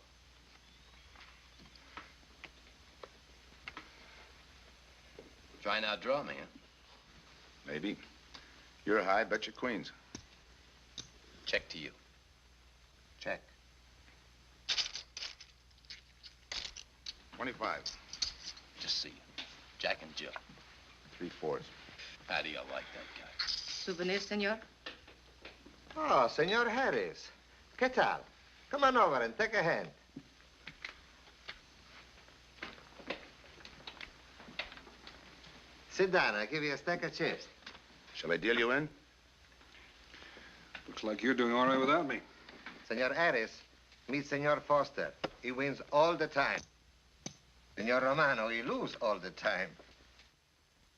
Speaker 7: Try and outdraw me, huh?
Speaker 3: Maybe. You're high, bet your queens.
Speaker 7: Check to you.
Speaker 13: Check.
Speaker 3: 25.
Speaker 7: Just see you. Jack and Jill.
Speaker 3: 3/4.
Speaker 7: How do you like that guy?
Speaker 6: Souvenir, senor?
Speaker 9: Oh, Senor Harris. ¿Qué tal? Come on over and take a hand. Sit down. I'll give you a stack of chips.
Speaker 3: Shall I deal you in?
Speaker 16: Looks like you're doing all right without me.
Speaker 9: Senor Harris, meet Senor Foster. He wins all the time. Senor Romano, he loses all the time.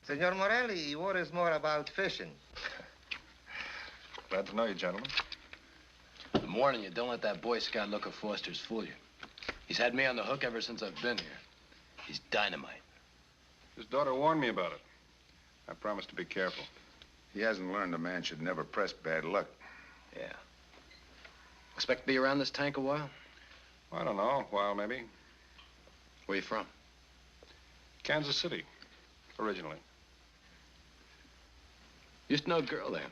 Speaker 9: Senor Morelli, he worries more about fishing.
Speaker 16: Glad to know you, gentlemen.
Speaker 7: I'm warning you, don't let that Boy Scout look of Foster's fool you. He's had me on the hook ever since I've been here. He's dynamite.
Speaker 16: His daughter warned me about it. I promised to be careful.
Speaker 3: He hasn't learned a man should never press bad luck.
Speaker 7: Yeah. Expect to be around this tank a while?
Speaker 16: I don't know, a while maybe.
Speaker 7: Where you from?
Speaker 16: Kansas City, originally.
Speaker 7: Used to know a girl there.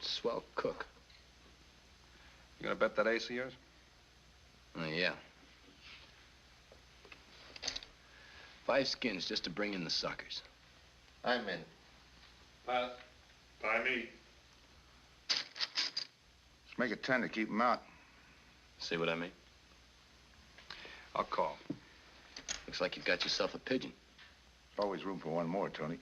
Speaker 7: Swell cook.
Speaker 16: You gonna bet that ace of yours?
Speaker 7: Yeah. 5 skins just to bring in the suckers.
Speaker 9: I'm in.
Speaker 13: Pass.
Speaker 1: By me.
Speaker 3: Let's make it 10 to keep him out.
Speaker 7: See what I mean?
Speaker 16: I'll call.
Speaker 7: Looks like you've got yourself a pigeon.
Speaker 3: Always room for one more, Tony.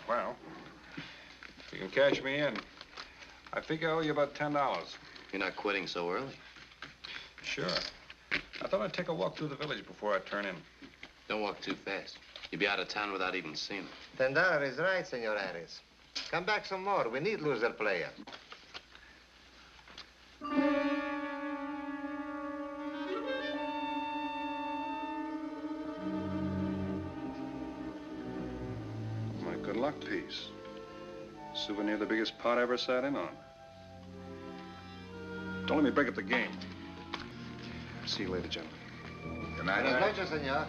Speaker 16: Well, if you can cash me in, I think I owe you about $10.
Speaker 7: You're not quitting so early.
Speaker 16: Sure. I thought I'd take a walk through the village before I turn in.
Speaker 7: Don't walk too fast. You'll be out of town without even seeing it.
Speaker 9: $10 is right, Senor Harris. Come back some more. We need loser player.
Speaker 16: My good luck piece. Souvenir the biggest pot I ever sat in on. Don't let me break up the game. See you later, gentlemen.
Speaker 3: Good night.
Speaker 9: Buenas noches, senor.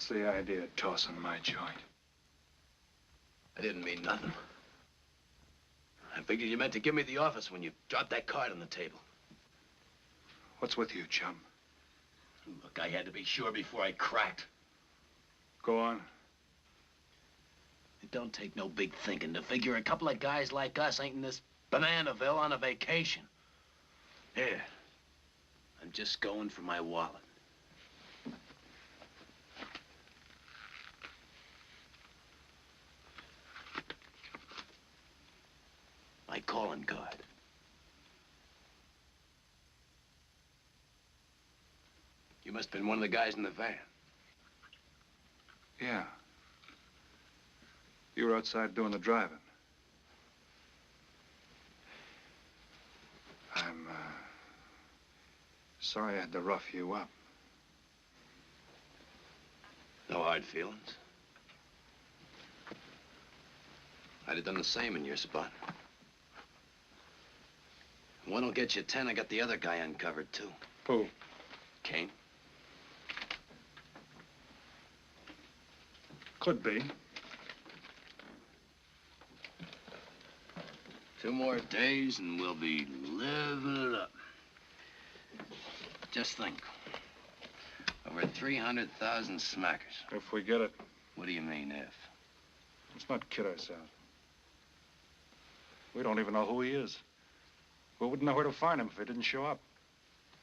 Speaker 10: What's the idea of tossing my joint?
Speaker 7: I didn't mean nothing. I figured you meant to give me the office when you dropped that card on the table.
Speaker 10: What's with you, chum?
Speaker 7: Look, I had to be sure before I cracked.
Speaker 10: Go on.
Speaker 7: It don't take no big thinking to figure a couple of guys like us ain't in this Bananaville on a vacation. Here, I'm just going for my wallet. My calling card. You must have been one of the guys in the van.
Speaker 10: Yeah. You were outside doing the driving. I'm, sorry I had to rough you up.
Speaker 7: No hard feelings. I'd have done the same in your spot. One will get you 10. I got the other guy uncovered, too.
Speaker 10: Who?
Speaker 7: Kane.
Speaker 10: Could be.
Speaker 7: 2 more days and we'll be living it up. Just think. Over 300,000 smackers.
Speaker 10: If we get it.
Speaker 7: What do you mean, if?
Speaker 10: Let's not kid ourselves. We don't even know who he is. We wouldn't know where to find him if he didn't show up.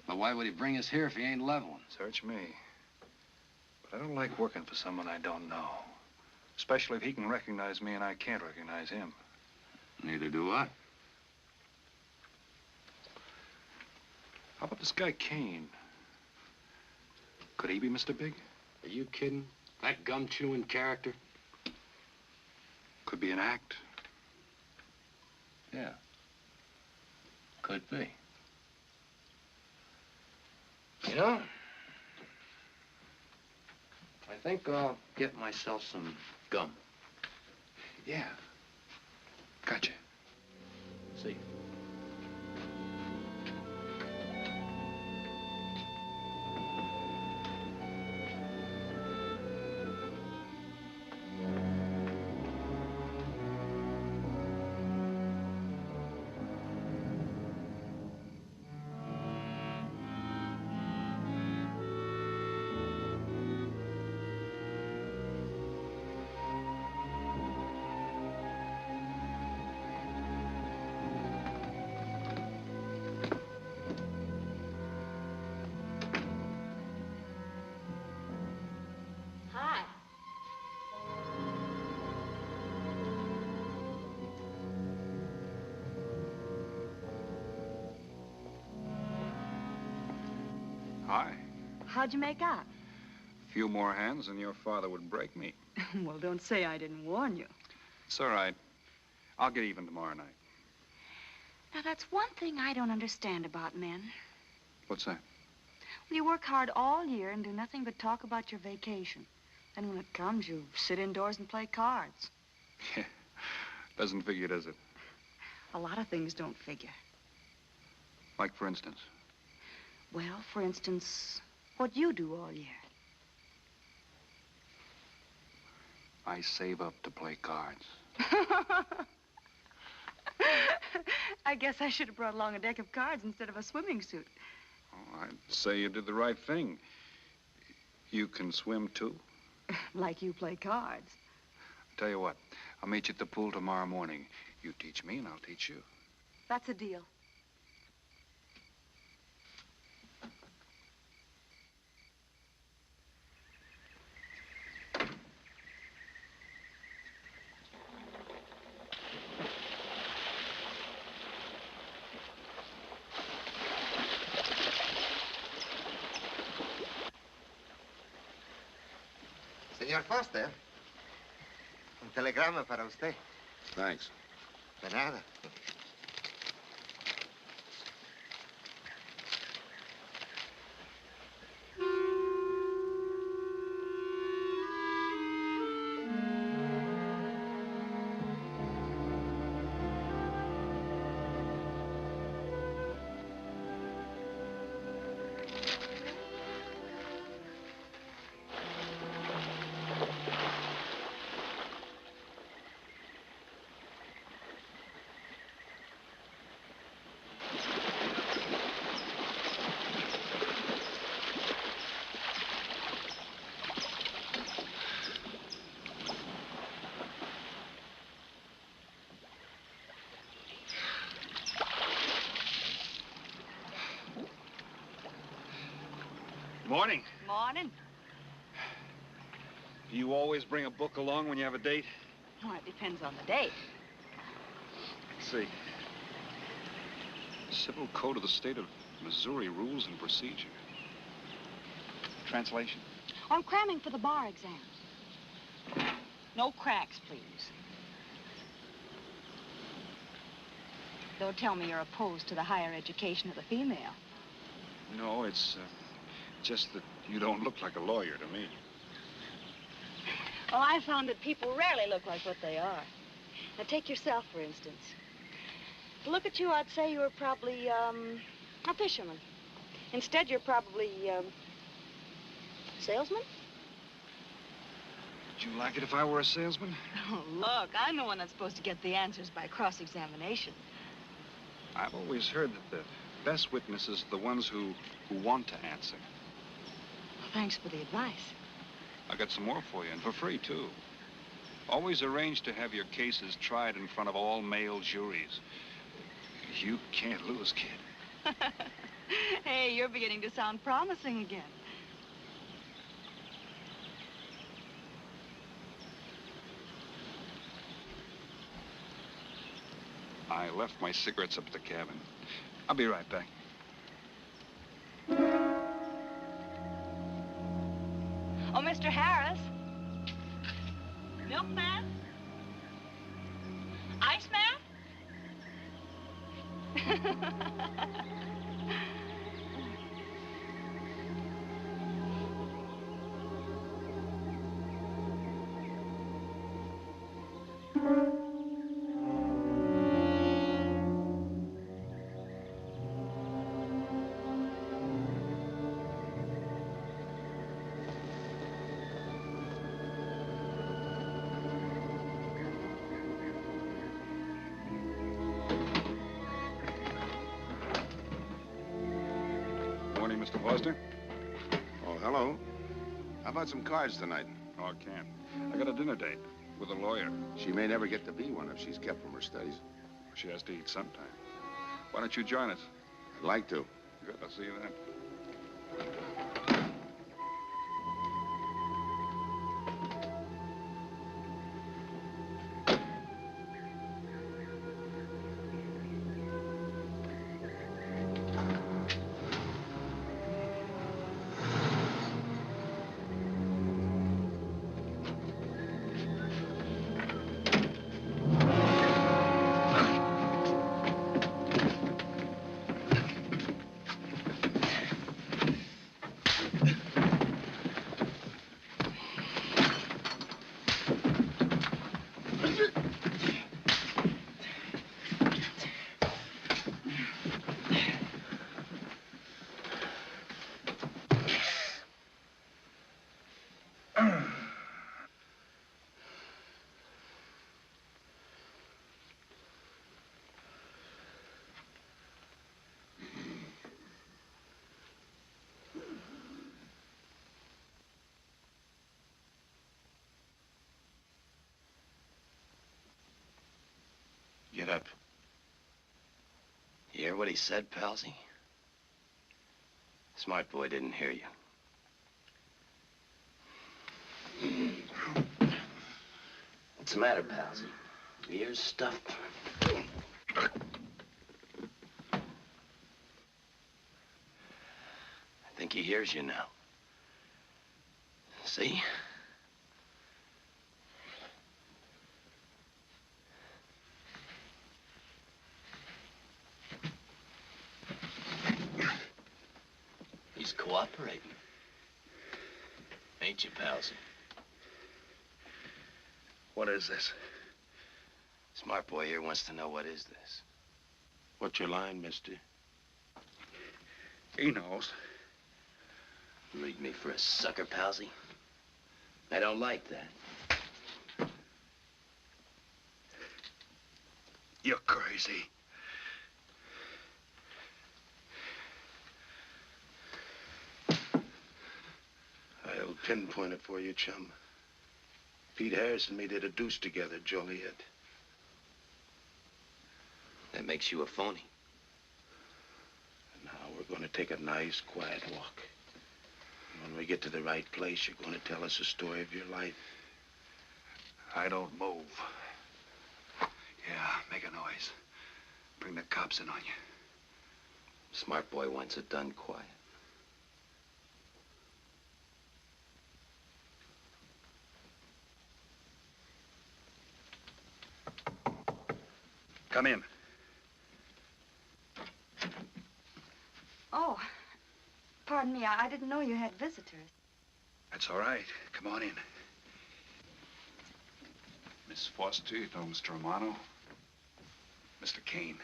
Speaker 7: But why would he bring us here if he ain't leveling?
Speaker 10: Search me. But I don't like working for someone I don't know. Especially if he can recognize me and I can't recognize him.
Speaker 7: Neither do I.
Speaker 10: How about this guy Kane? Could he be Mr. Big?
Speaker 7: Are you kidding? That gum-chewing character?
Speaker 10: Could be an act.
Speaker 7: Yeah. Could be. You know, I think I'll get myself some gum.
Speaker 10: Yeah. Gotcha.
Speaker 7: See.
Speaker 4: Hi.
Speaker 10: Hi.
Speaker 4: How'd you make out?
Speaker 10: A few more hands and your father would break me.
Speaker 4: Well, don't say I didn't warn you.
Speaker 10: It's all right. I'll get even tomorrow night.
Speaker 4: Now, that's one thing I don't understand about men.
Speaker 10: What's that?
Speaker 4: Well, you work hard all year and do nothing but talk about your vacation. Then when it comes, you sit indoors and play cards.
Speaker 10: Yeah. Doesn't figure, does it?
Speaker 4: A lot of things don't figure.
Speaker 10: Like, for instance?
Speaker 4: Well, for instance, what you do all year.
Speaker 10: I save up to play cards.
Speaker 4: I guess I should have brought along a deck of cards instead of a swimming suit.
Speaker 10: Oh, I'd say you did the right thing. You can swim, too.
Speaker 4: Like you play cards.
Speaker 10: Tell you what, I'll meet you at the pool tomorrow morning. You teach me and I'll teach you.
Speaker 4: That's a deal.
Speaker 9: Señor Foster, un telegrama para usted.
Speaker 3: Thanks.
Speaker 9: De nada.
Speaker 10: Morning.
Speaker 6: Morning.
Speaker 10: Do you always bring a book along when you have a date?
Speaker 6: Well, it depends on the date.
Speaker 10: Let's see. Civil Code of the State of Missouri Rules and Procedure. Translation.
Speaker 4: I'm cramming for the bar exam.
Speaker 6: No cracks, please.
Speaker 4: Don't tell me you're opposed to the higher education of the female.
Speaker 10: No, it's just that you don't look like a lawyer to me.
Speaker 4: Well, I found that people rarely look like what they are. Now, take yourself, for instance. To look at you, I'd say you were probably, a fisherman. Instead, you're probably, salesman?
Speaker 10: Would you like it if I were a salesman?
Speaker 4: Oh, look, I'm the one that's supposed to get the answers by cross-examination.
Speaker 10: I've always heard that the best witnesses are the ones who want to answer.
Speaker 4: Well, thanks for the advice.
Speaker 10: I got some more for you, and for free, too. Always arrange to have your cases tried in front of all male juries. You can't lose, kid.
Speaker 4: Hey, you're beginning to sound promising again.
Speaker 10: I left my cigarettes up at the cabin. I'll be right back.
Speaker 4: Oh, Mr. Harris. Milkman? Iceman?
Speaker 10: Morning, Mr. Foster.
Speaker 3: Oh, hello. How about some cards tonight?
Speaker 10: Oh, I can't. I got a dinner date with a lawyer.
Speaker 3: She may never get to be one if she's kept from her studies.
Speaker 10: She has to eat sometime. Why don't you join us?
Speaker 3: I'd like to.
Speaker 10: Good, I'll see you then.
Speaker 7: Get up. You hear what he said, Palsy? Smart boy didn't hear you. What's the matter, Palsy? Your ears stuffed? I think he hears you now. See? He's cooperating. Ain't you, Palsy?
Speaker 25: What is this?
Speaker 7: Smart boy here wants to know what is this.
Speaker 25: What's your line, mister?
Speaker 10: He knows.
Speaker 7: You read me for a sucker, Palsy? I don't like that.
Speaker 10: You're crazy.
Speaker 25: I'll pinpoint it for you, chum. Pete Harris and me did a deuce together, Joliet.
Speaker 7: That makes you a phony.
Speaker 25: And now we're going to take a nice, quiet walk.
Speaker 24: When we get to the right place, you're going to tell us the story of your life.
Speaker 8: I don't move. Yeah, make a noise. Bring the cops in on you.
Speaker 24: Smart boy wants it done quiet.
Speaker 8: Come in.
Speaker 4: Oh, pardon me. I didn't know you had visitors.
Speaker 8: That's all right. Come on in. Miss Foster, you know Mr. Romano? Mr. Kane.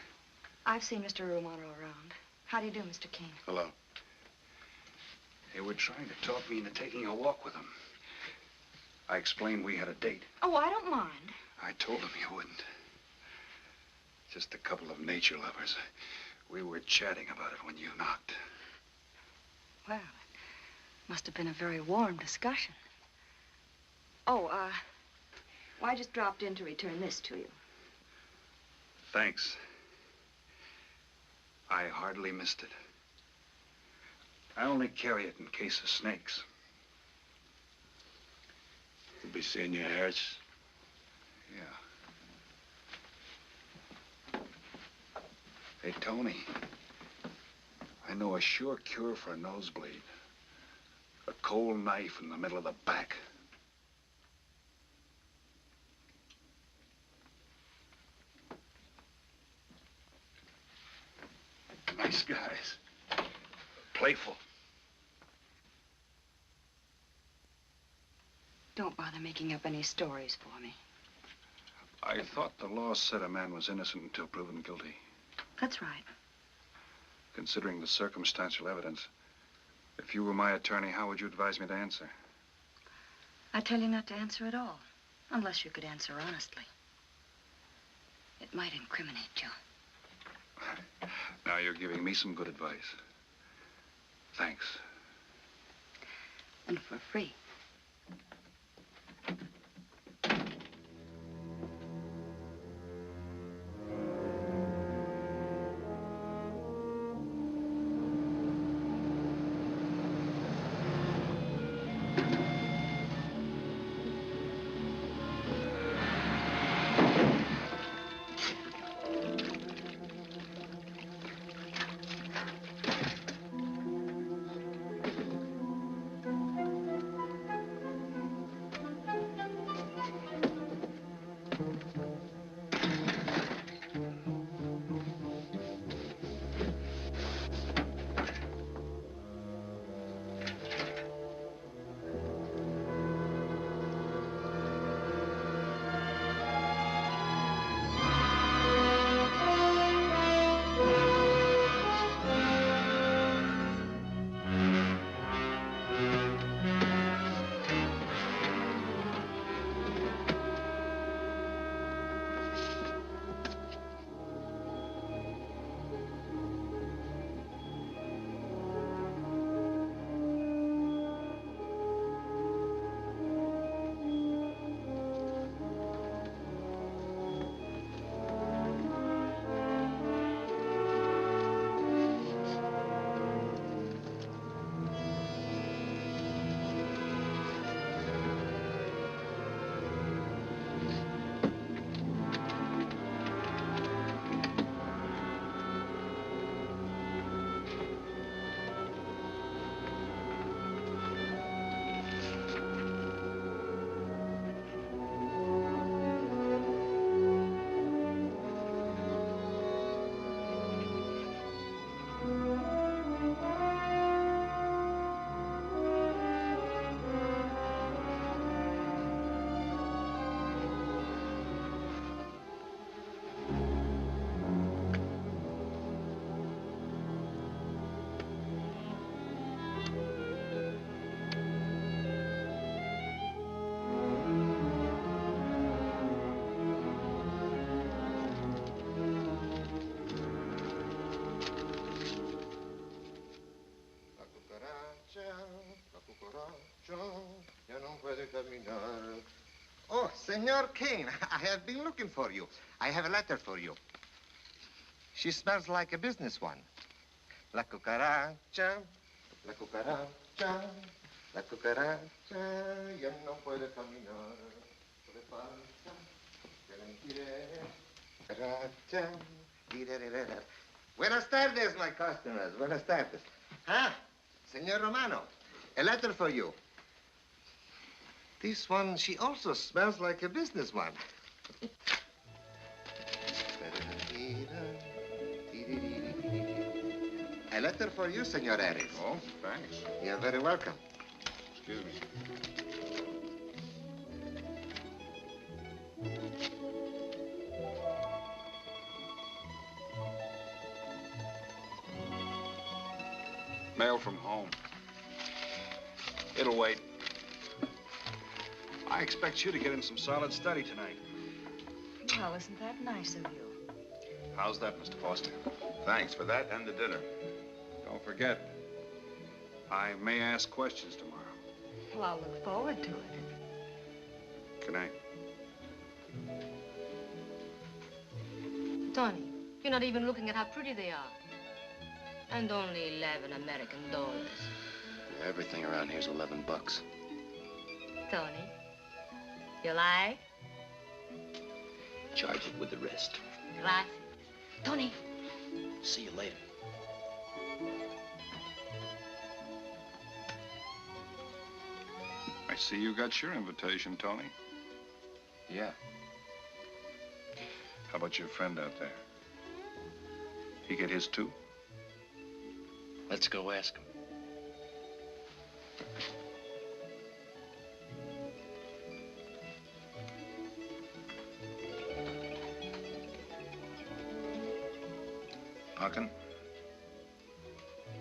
Speaker 4: I've seen Mr. Romano around. How do you do, Mr. Kane?
Speaker 24: Hello.
Speaker 8: They were trying to talk me into taking a walk with them. I explained we had a date.
Speaker 4: Oh, I don't mind.
Speaker 8: I told them you wouldn't. Just a couple of nature lovers. We were chatting about it when you knocked.
Speaker 4: Well, it must have been a very warm discussion. Oh, well, I just dropped in to return this to you.
Speaker 8: Thanks. I hardly missed it. I only carry it in case of snakes.
Speaker 24: You'll be seeing your Harris?
Speaker 8: Yeah. Hey, Tony. I know a sure cure for a nosebleed. A cold knife in the middle of the back. Nice guys. Playful.
Speaker 4: Don't bother making up any stories for me.
Speaker 8: I thought the law said a man was innocent until proven guilty.
Speaker 4: That's right.
Speaker 8: Considering the circumstantial evidence, if you were my attorney, how would you advise me to answer?
Speaker 4: I tell you not to answer at all, unless you could answer honestly. It might incriminate you.
Speaker 8: Now you're giving me some good advice. Thanks.
Speaker 4: And for free.
Speaker 9: Oh, Senor Kane, I have been looking for you. I have a letter for you. She smells like a business one. La cucaracha, la cucaracha. La cucaracha ya no puede caminar. Le falta que la quiere. Cucaracha. Dirererera. Buenas tardes, my customers. Buenas tardes. Ah, Senor Romano, a letter for you. This one, she also smells like a business one. A letter for you, Senor Harris.
Speaker 8: Oh, thanks.
Speaker 9: You're very welcome.
Speaker 8: Excuse me. Mail from home. It'll wait. I expect you to get in some solid study tonight.
Speaker 6: Well, isn't that nice of you?
Speaker 8: How's that, Mr. Foster?
Speaker 3: Thanks for that and the dinner.
Speaker 8: Don't forget, I may ask questions tomorrow.
Speaker 6: Well, I'll look forward to it.
Speaker 8: Good night.
Speaker 5: Tony, you're not even looking at how pretty they are. And only 11 American dollars.
Speaker 7: Everything around here's $11.
Speaker 5: Tony, you like?
Speaker 7: Charge it with the rest.
Speaker 5: Gracias. Tony.
Speaker 7: See you later.
Speaker 10: I see you got your invitation, Tony.
Speaker 23: Yeah.
Speaker 10: How about your friend out there? He get his too?
Speaker 7: Let's go ask him.
Speaker 3: Punkin,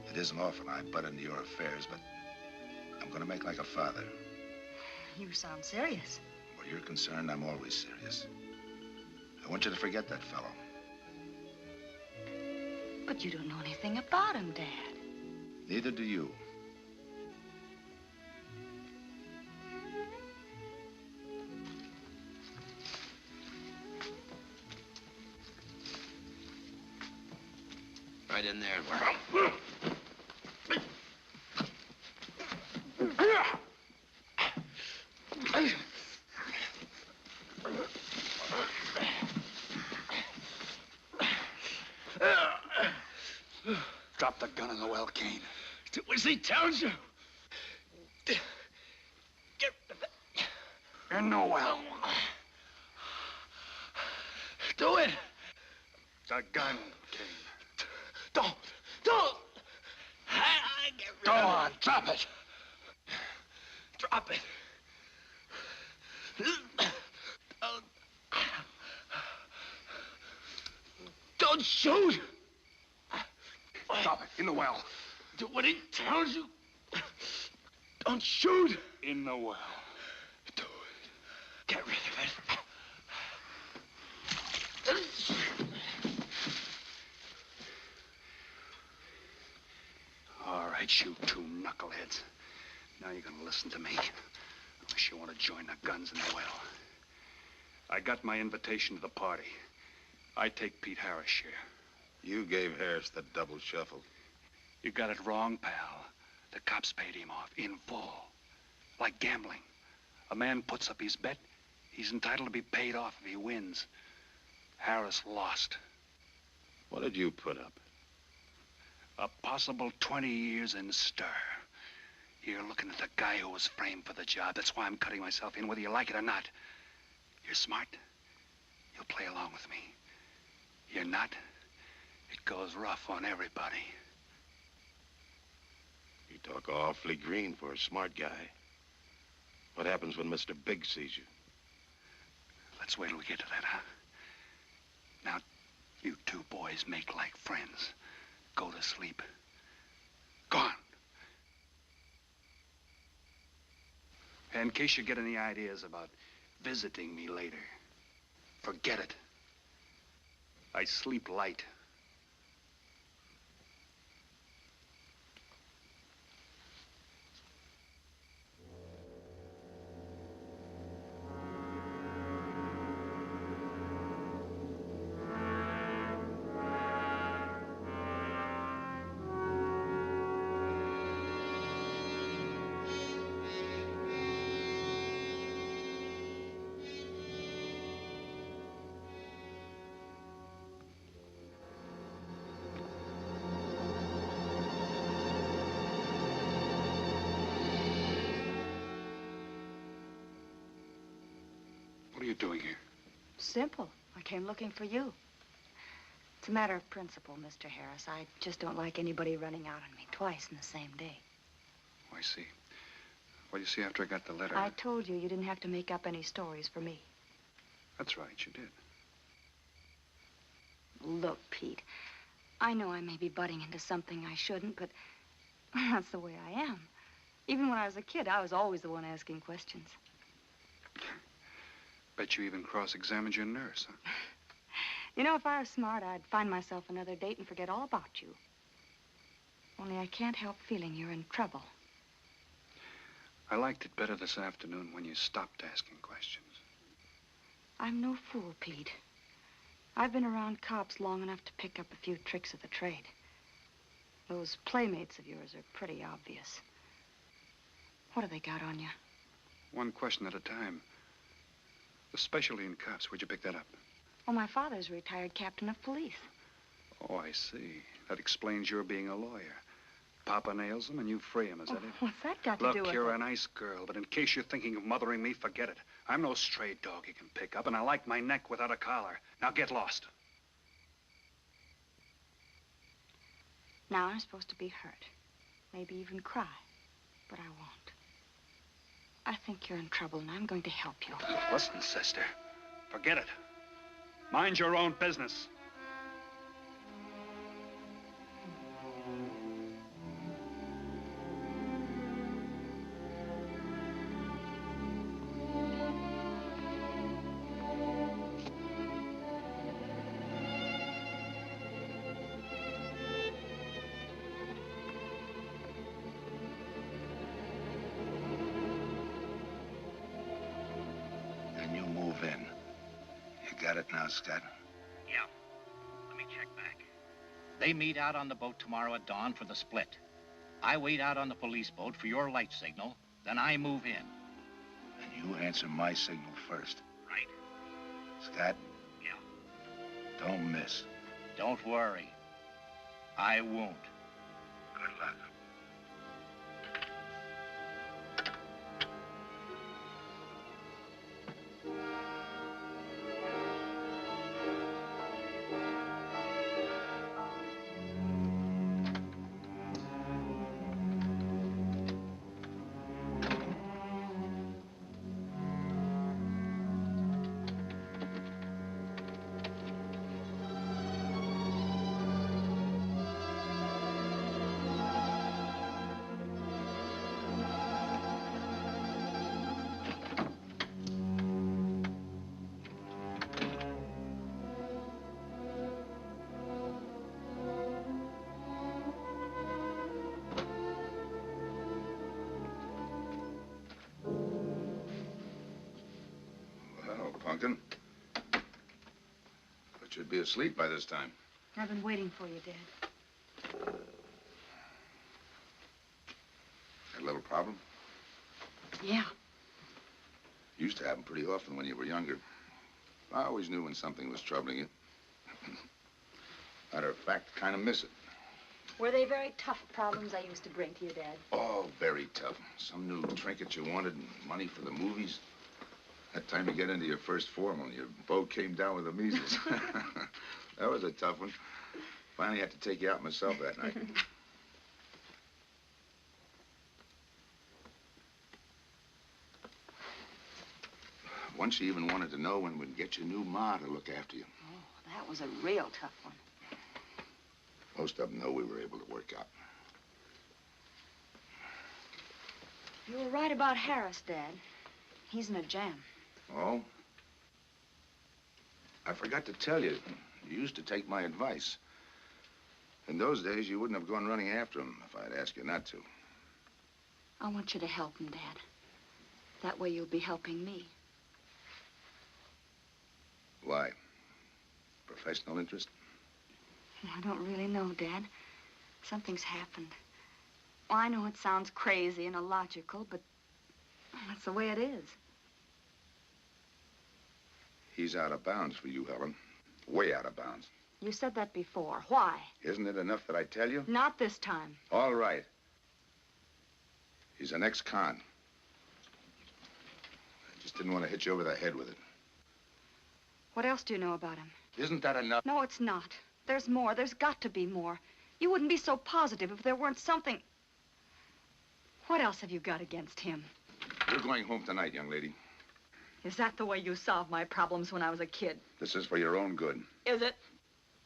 Speaker 3: it isn't often I butt into your affairs, but I'm gonna make like a father.
Speaker 4: You sound serious.
Speaker 3: Where you're concerned, I'm always serious. I want you to forget that fellow.
Speaker 4: But you don't know anything about him, Dad.
Speaker 3: Neither do you.
Speaker 7: Right in there.
Speaker 16: Drop the gun in the well, Kane.
Speaker 7: Do as he tells you. Get
Speaker 16: In the well.
Speaker 7: Do it.
Speaker 16: The gun, Kane.
Speaker 7: Don't. I get rid
Speaker 16: Go
Speaker 7: of
Speaker 16: on, drop it.
Speaker 7: Drop it. Don't shoot.
Speaker 16: Drop it, in the well.
Speaker 7: Do what he tells you. Don't shoot.
Speaker 16: In the well.
Speaker 7: Do it. Get rid of it.
Speaker 16: All right, you two knuckleheads. Now you're gonna listen to me. Unless you want to join the guns in the well. I got my invitation to the party. I take Pete Harris' share.
Speaker 3: You gave Harris the double shuffle.
Speaker 16: You got it wrong, pal. The cops paid him off in full. Like gambling. A man puts up his bet, he's entitled to be paid off if he wins. Harris lost.
Speaker 3: What did you put up?
Speaker 16: A possible 20 years in stir. You're looking at the guy who was framed for the job. That's why I'm cutting myself in, whether you like it or not. You're smart. You'll play along with me. You're not. It goes rough on everybody.
Speaker 3: You talk awfully green for a smart guy. What happens when Mr. Big sees you?
Speaker 16: Let's wait till we get to that, huh? Now, you two boys make like friends. Go to sleep. Go on. In case you get any ideas about visiting me later, forget it. I sleep light. are you doing here?
Speaker 4: Simple. I came looking for you. It's a matter of principle, Mr. Harris. I just don't like anybody running out on me twice in the same day.
Speaker 16: Oh, I see. Well, you see, after I got the letter...
Speaker 4: I told you didn't have to make up any stories for me.
Speaker 16: That's right, you did.
Speaker 4: Look, Pete, I know I may be butting into something I shouldn't, but that's the way I am. Even when I was a kid, I was always the one asking questions.
Speaker 16: Bet you even cross-examined your nurse, huh?
Speaker 4: You know, if I were smart, I'd find myself another date and forget all about you. Only I can't help feeling you're in trouble.
Speaker 16: I liked it better this afternoon when you stopped asking questions.
Speaker 4: I'm no fool, Pete. I've been around cops long enough to pick up a few tricks of the trade. Those playmates of yours are pretty obvious. What have they got on you?
Speaker 16: One question at a time. Especially in cops. Where'd you pick that up?
Speaker 4: Well, my father's a retired captain of police.
Speaker 16: Oh, I see. That explains your being a lawyer. Papa nails him and you free him, is that it?
Speaker 4: What's that got to do
Speaker 16: Look,
Speaker 4: with
Speaker 16: you're
Speaker 4: it?
Speaker 16: a nice girl, but in case you're thinking of mothering me, forget it. I'm no stray dog you can pick up, and I like my neck without a collar. Now get lost.
Speaker 4: Now I'm supposed to be hurt. Maybe even cry. But I won't. I think you're in trouble, and I'm going to help you.
Speaker 16: Listen, sister. Forget it. Mind your own business.
Speaker 24: Then you move in. You got it now, Scott?
Speaker 7: Yeah. Let me check back. They meet out on the boat tomorrow at dawn for the split. I wait out on the police boat for your light signal, then I move in.
Speaker 24: And you answer my signal first.
Speaker 7: Right.
Speaker 24: Scott?
Speaker 7: Yeah.
Speaker 24: Don't miss.
Speaker 7: Don't worry. I won't.
Speaker 24: Good luck.
Speaker 3: Pumpkin. But you'd be asleep by this time.
Speaker 4: I've been waiting for you, Dad.
Speaker 3: Had a little problem?
Speaker 4: Yeah.
Speaker 3: Used to happen pretty often when you were younger. I always knew when something was troubling you. Matter of fact, kind of miss it.
Speaker 4: Were they very tough problems I used to bring to you, Dad?
Speaker 3: Oh, very tough. Some new trinket you wanted, and money for the movies. That time you get into your first formal, your boat came down with the measles. That was a tough one. Finally had to take you out myself that night. Once you even wanted to know when we'd get your new ma to look after you.
Speaker 4: Oh, that was a real tough one.
Speaker 3: Most of them know we were able to work out.
Speaker 4: You were right about Harris, Dad. He's in a jam.
Speaker 3: Oh? I forgot to tell you. You used to take my advice. In those days, you wouldn't have gone running after him if I'd asked you not to.
Speaker 4: I want you to help him, Dad. That way you'll be helping me.
Speaker 3: Why? Professional interest?
Speaker 4: I don't really know, Dad. Something's happened. Well, I know it sounds crazy and illogical, but that's the way it is.
Speaker 3: He's out of bounds for you, Helen. Way out of bounds.
Speaker 4: You said that before. Why?
Speaker 3: Isn't it enough that I tell you?
Speaker 4: Not this time.
Speaker 3: All right. He's an ex-con. I just didn't want to hit you over the head with it.
Speaker 4: What else do you know about him?
Speaker 3: Isn't that enough?
Speaker 4: No, it's not. There's more. There's got to be more. You wouldn't be so positive if there weren't something. What else have you got against him?
Speaker 3: You're going home tonight, young lady.
Speaker 4: Is that the way you solved my problems when I was a kid?
Speaker 3: This is for your own good.
Speaker 4: Is it?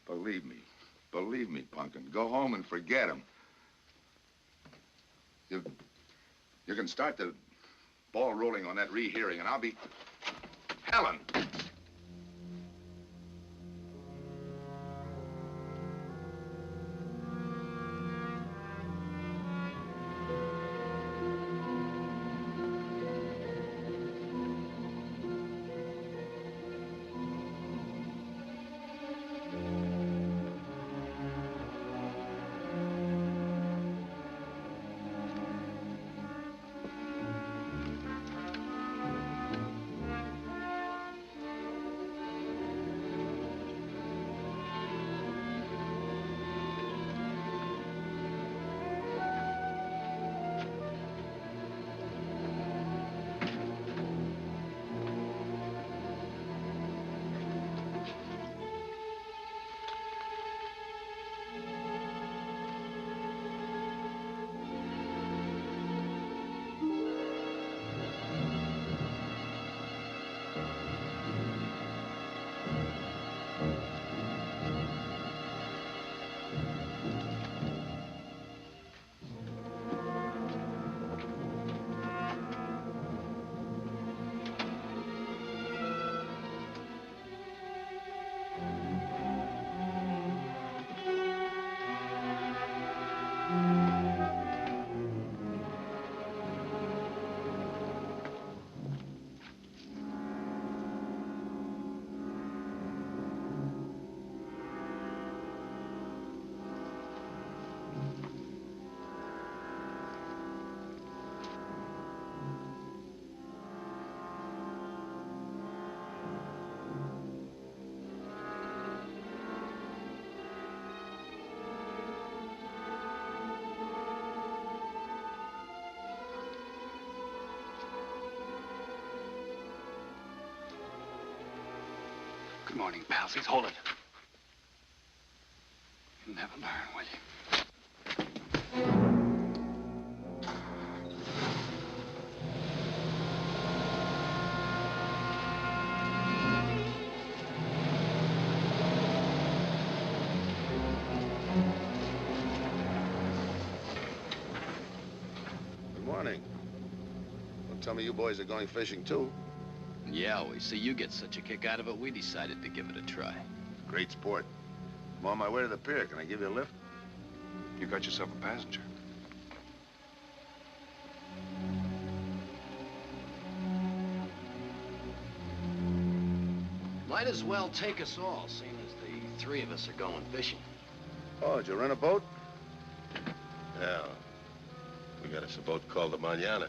Speaker 3: Believe me. Believe me, Punkin. Go home and forget him. You can start the ball rolling on that rehearing, and I'll be... Helen!
Speaker 16: Good morning, palsies. Hold it. You'll never learn, will you?
Speaker 3: Good morning. Don't tell me you boys are going fishing, too.
Speaker 7: Yeah, we see you get such a kick out of it, we decided to give it a try.
Speaker 3: Great sport. I'm on my way to the pier. Can I give you a lift?
Speaker 10: You got yourself a passenger.
Speaker 7: Might as well take us all, seeing as the three of us are going fishing.
Speaker 3: Oh, did you rent a boat? Yeah. We got us a boat called the Mañana.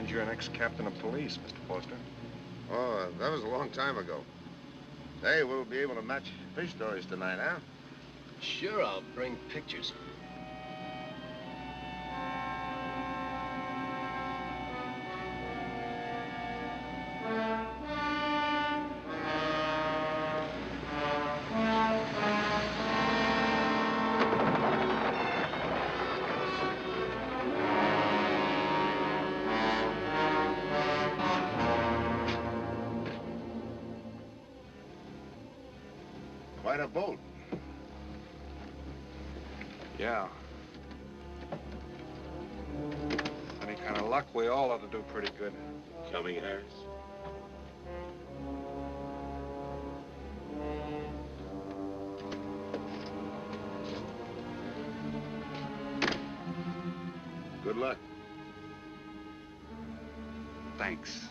Speaker 10: You're an ex-captain of police, Mr. Foster.
Speaker 3: Oh, that was a long time ago. Hey, we'll be able to match fish stories tonight, huh?
Speaker 7: Sure, I'll bring pictures.
Speaker 3: Quite a boat.
Speaker 10: Yeah. Any kind of luck, we all ought to do pretty good.
Speaker 3: Coming, Harris? Good luck.
Speaker 10: Thanks.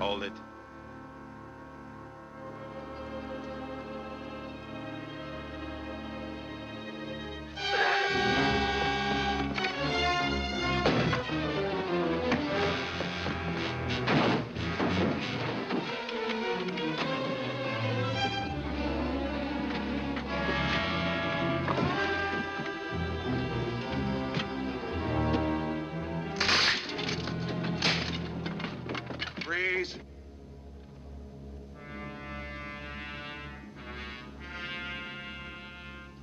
Speaker 7: Hold it.
Speaker 8: Freeze.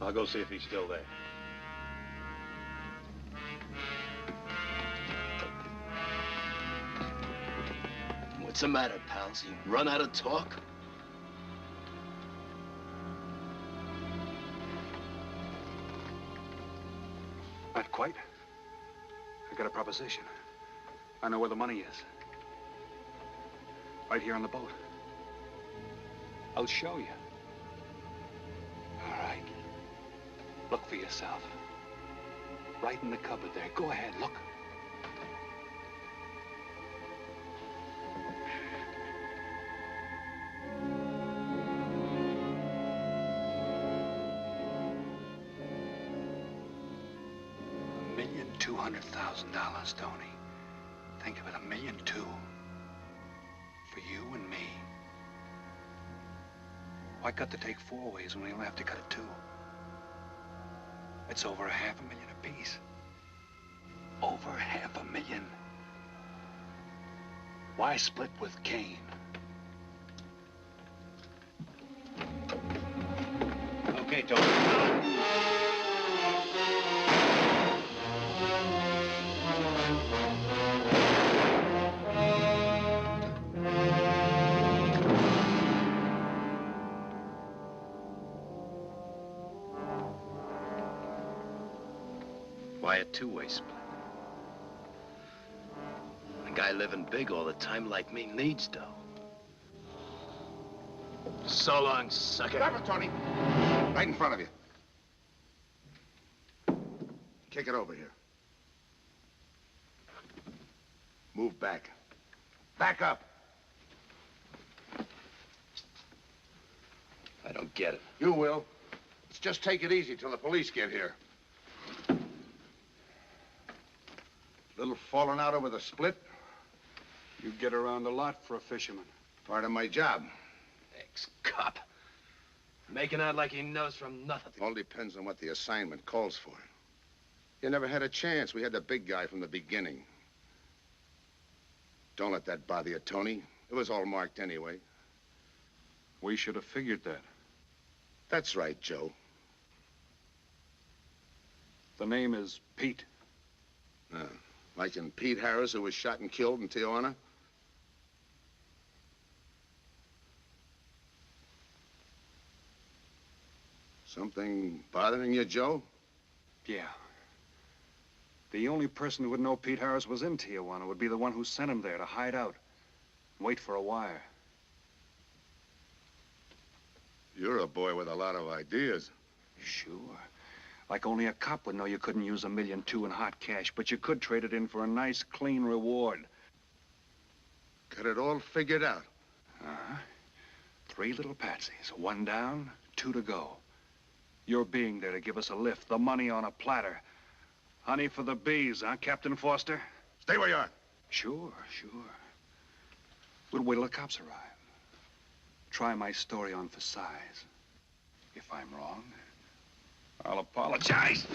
Speaker 7: I'll go see if he's still there.
Speaker 12: What's the matter, pals? You run out of talk?
Speaker 16: Not quite. I got a proposition. I know where the money is. Right here on the boat. I'll show you. All right. Look for yourself. Right in the cupboard there. Go ahead, look. $1,200,000, Tony. Think of it, $1.2 million. For you and me. Why cut the take 4 ways when we only have to cut it 2? It's over $500,000 apiece. Over $500,000. Why split with Kane?
Speaker 12: Okay, Tony.
Speaker 7: Why a two-way split? A guy living big all the time like me needs dough. So long, sucker.
Speaker 3: Stop it, Tony. Right in front of you. Kick it over here. Move back. Back up.
Speaker 7: I don't get it.
Speaker 3: You will. Let's just take it easy till the police get here. Little falling out over the split.
Speaker 16: You get around a lot for a fisherman.
Speaker 3: Part of my job.
Speaker 7: Ex-cop. Making out like he knows from nothing.
Speaker 3: All depends on what the assignment calls for. You never had a chance. We had the big guy from the beginning. Don't let that bother you, Tony. It was all marked anyway.
Speaker 16: We should have figured that.
Speaker 3: That's right, Joe.
Speaker 16: The name is Pete.
Speaker 3: Like in Pete Harris, who was shot and killed in Tijuana? Something bothering you, Joe?
Speaker 16: Yeah. The only person who would know Pete Harris was in Tijuana would be the one who sent him there to hide out and wait for a wire.
Speaker 3: You're a boy with a lot of ideas.
Speaker 16: Sure. Like only a cop would know you couldn't use $1.2 million in hot cash, but you could trade it in for a nice, clean reward.
Speaker 3: Got it all figured out.
Speaker 16: 3 little patsies. 1 down, 2 to go. Your being there to give us a lift, the money on a platter. Honey for the bees, huh, Captain Foster?
Speaker 3: Stay where you are.
Speaker 16: Sure. We'll wait till the cops arrive. Try my story on for size. If I'm wrong, I'll apologize.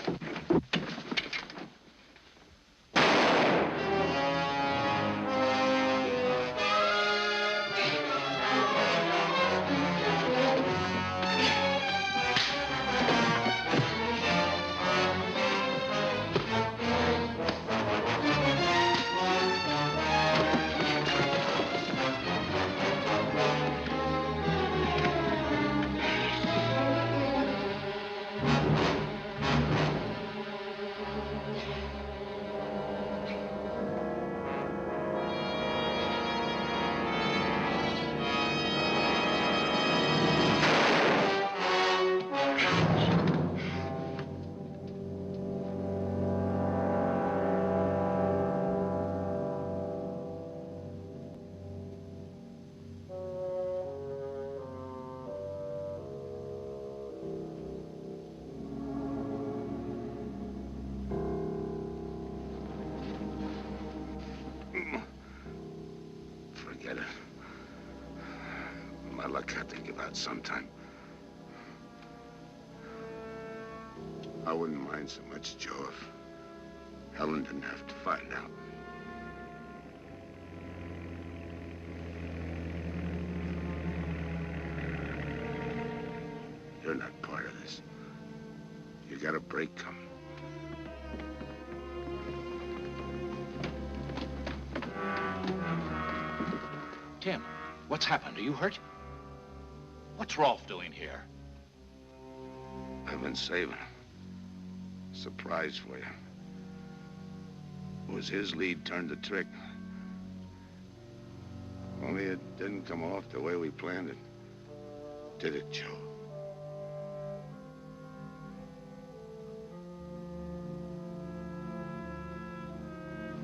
Speaker 3: luck had to give out sometime. I wouldn't mind so much, Joe, if Helen didn't have to find out. You're not part of this. You got a break coming.
Speaker 7: Tim, what's happened? Are you hurt? What's Rolfe doing here?
Speaker 3: I've been saving a surprise for you. It was his lead turned the trick. Only it didn't come off the way we planned it. Did it, Joe?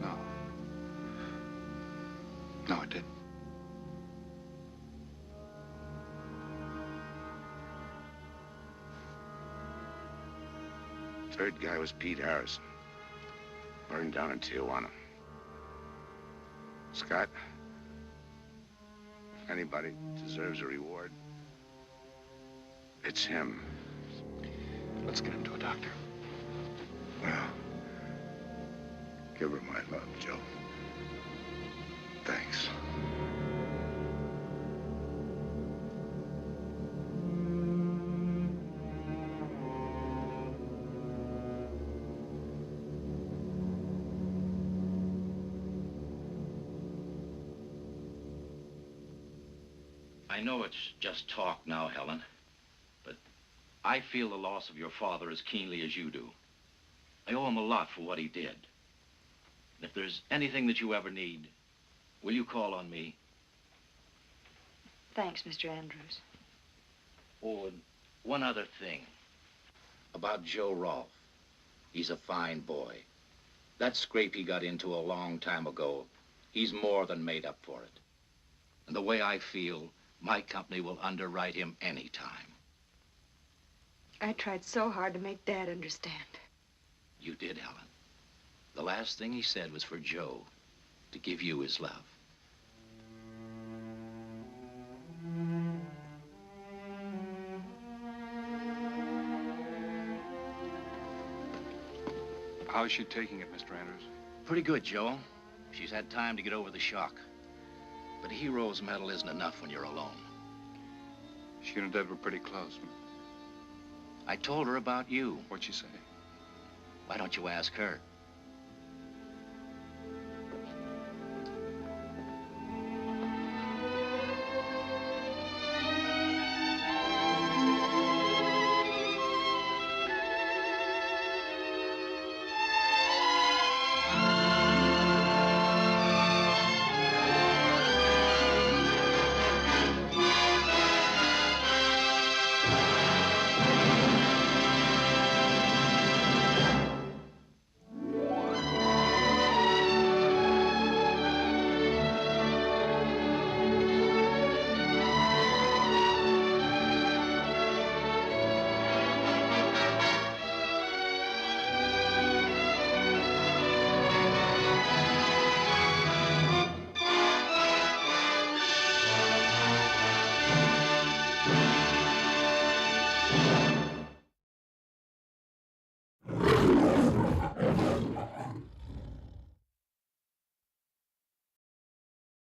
Speaker 8: No. No, it didn't.
Speaker 3: Third guy was Pete Harrison. Burned down in Tijuana. Scott, if anybody deserves a reward, it's him.
Speaker 8: Let's get him to a doctor.
Speaker 3: Well, give her my love, Joe. Thanks.
Speaker 7: I know it's just talk now, Helen, but I feel the loss of your father as keenly as you do. I owe him a lot for what he did. And if there's anything that you ever need, will you call on me?
Speaker 4: Thanks, Mr. Andrews.
Speaker 7: Oh, and one other thing. About Joe Rolfe. He's a fine boy. That scrape he got into a long time ago, he's more than made up for it. And the way I feel, my company will underwrite him any time.
Speaker 4: I tried so hard to make Dad understand.
Speaker 7: You did, Helen. The last thing he said was for Joe to give you his love.
Speaker 10: How's she taking it, Mr. Andrews?
Speaker 7: Pretty good, Joe. She's had time to get over the shock. But a hero's medal isn't enough when you're alone.
Speaker 10: She and Dad were pretty close.
Speaker 7: I told her about you.
Speaker 10: What'd she say?
Speaker 7: Why don't you ask her?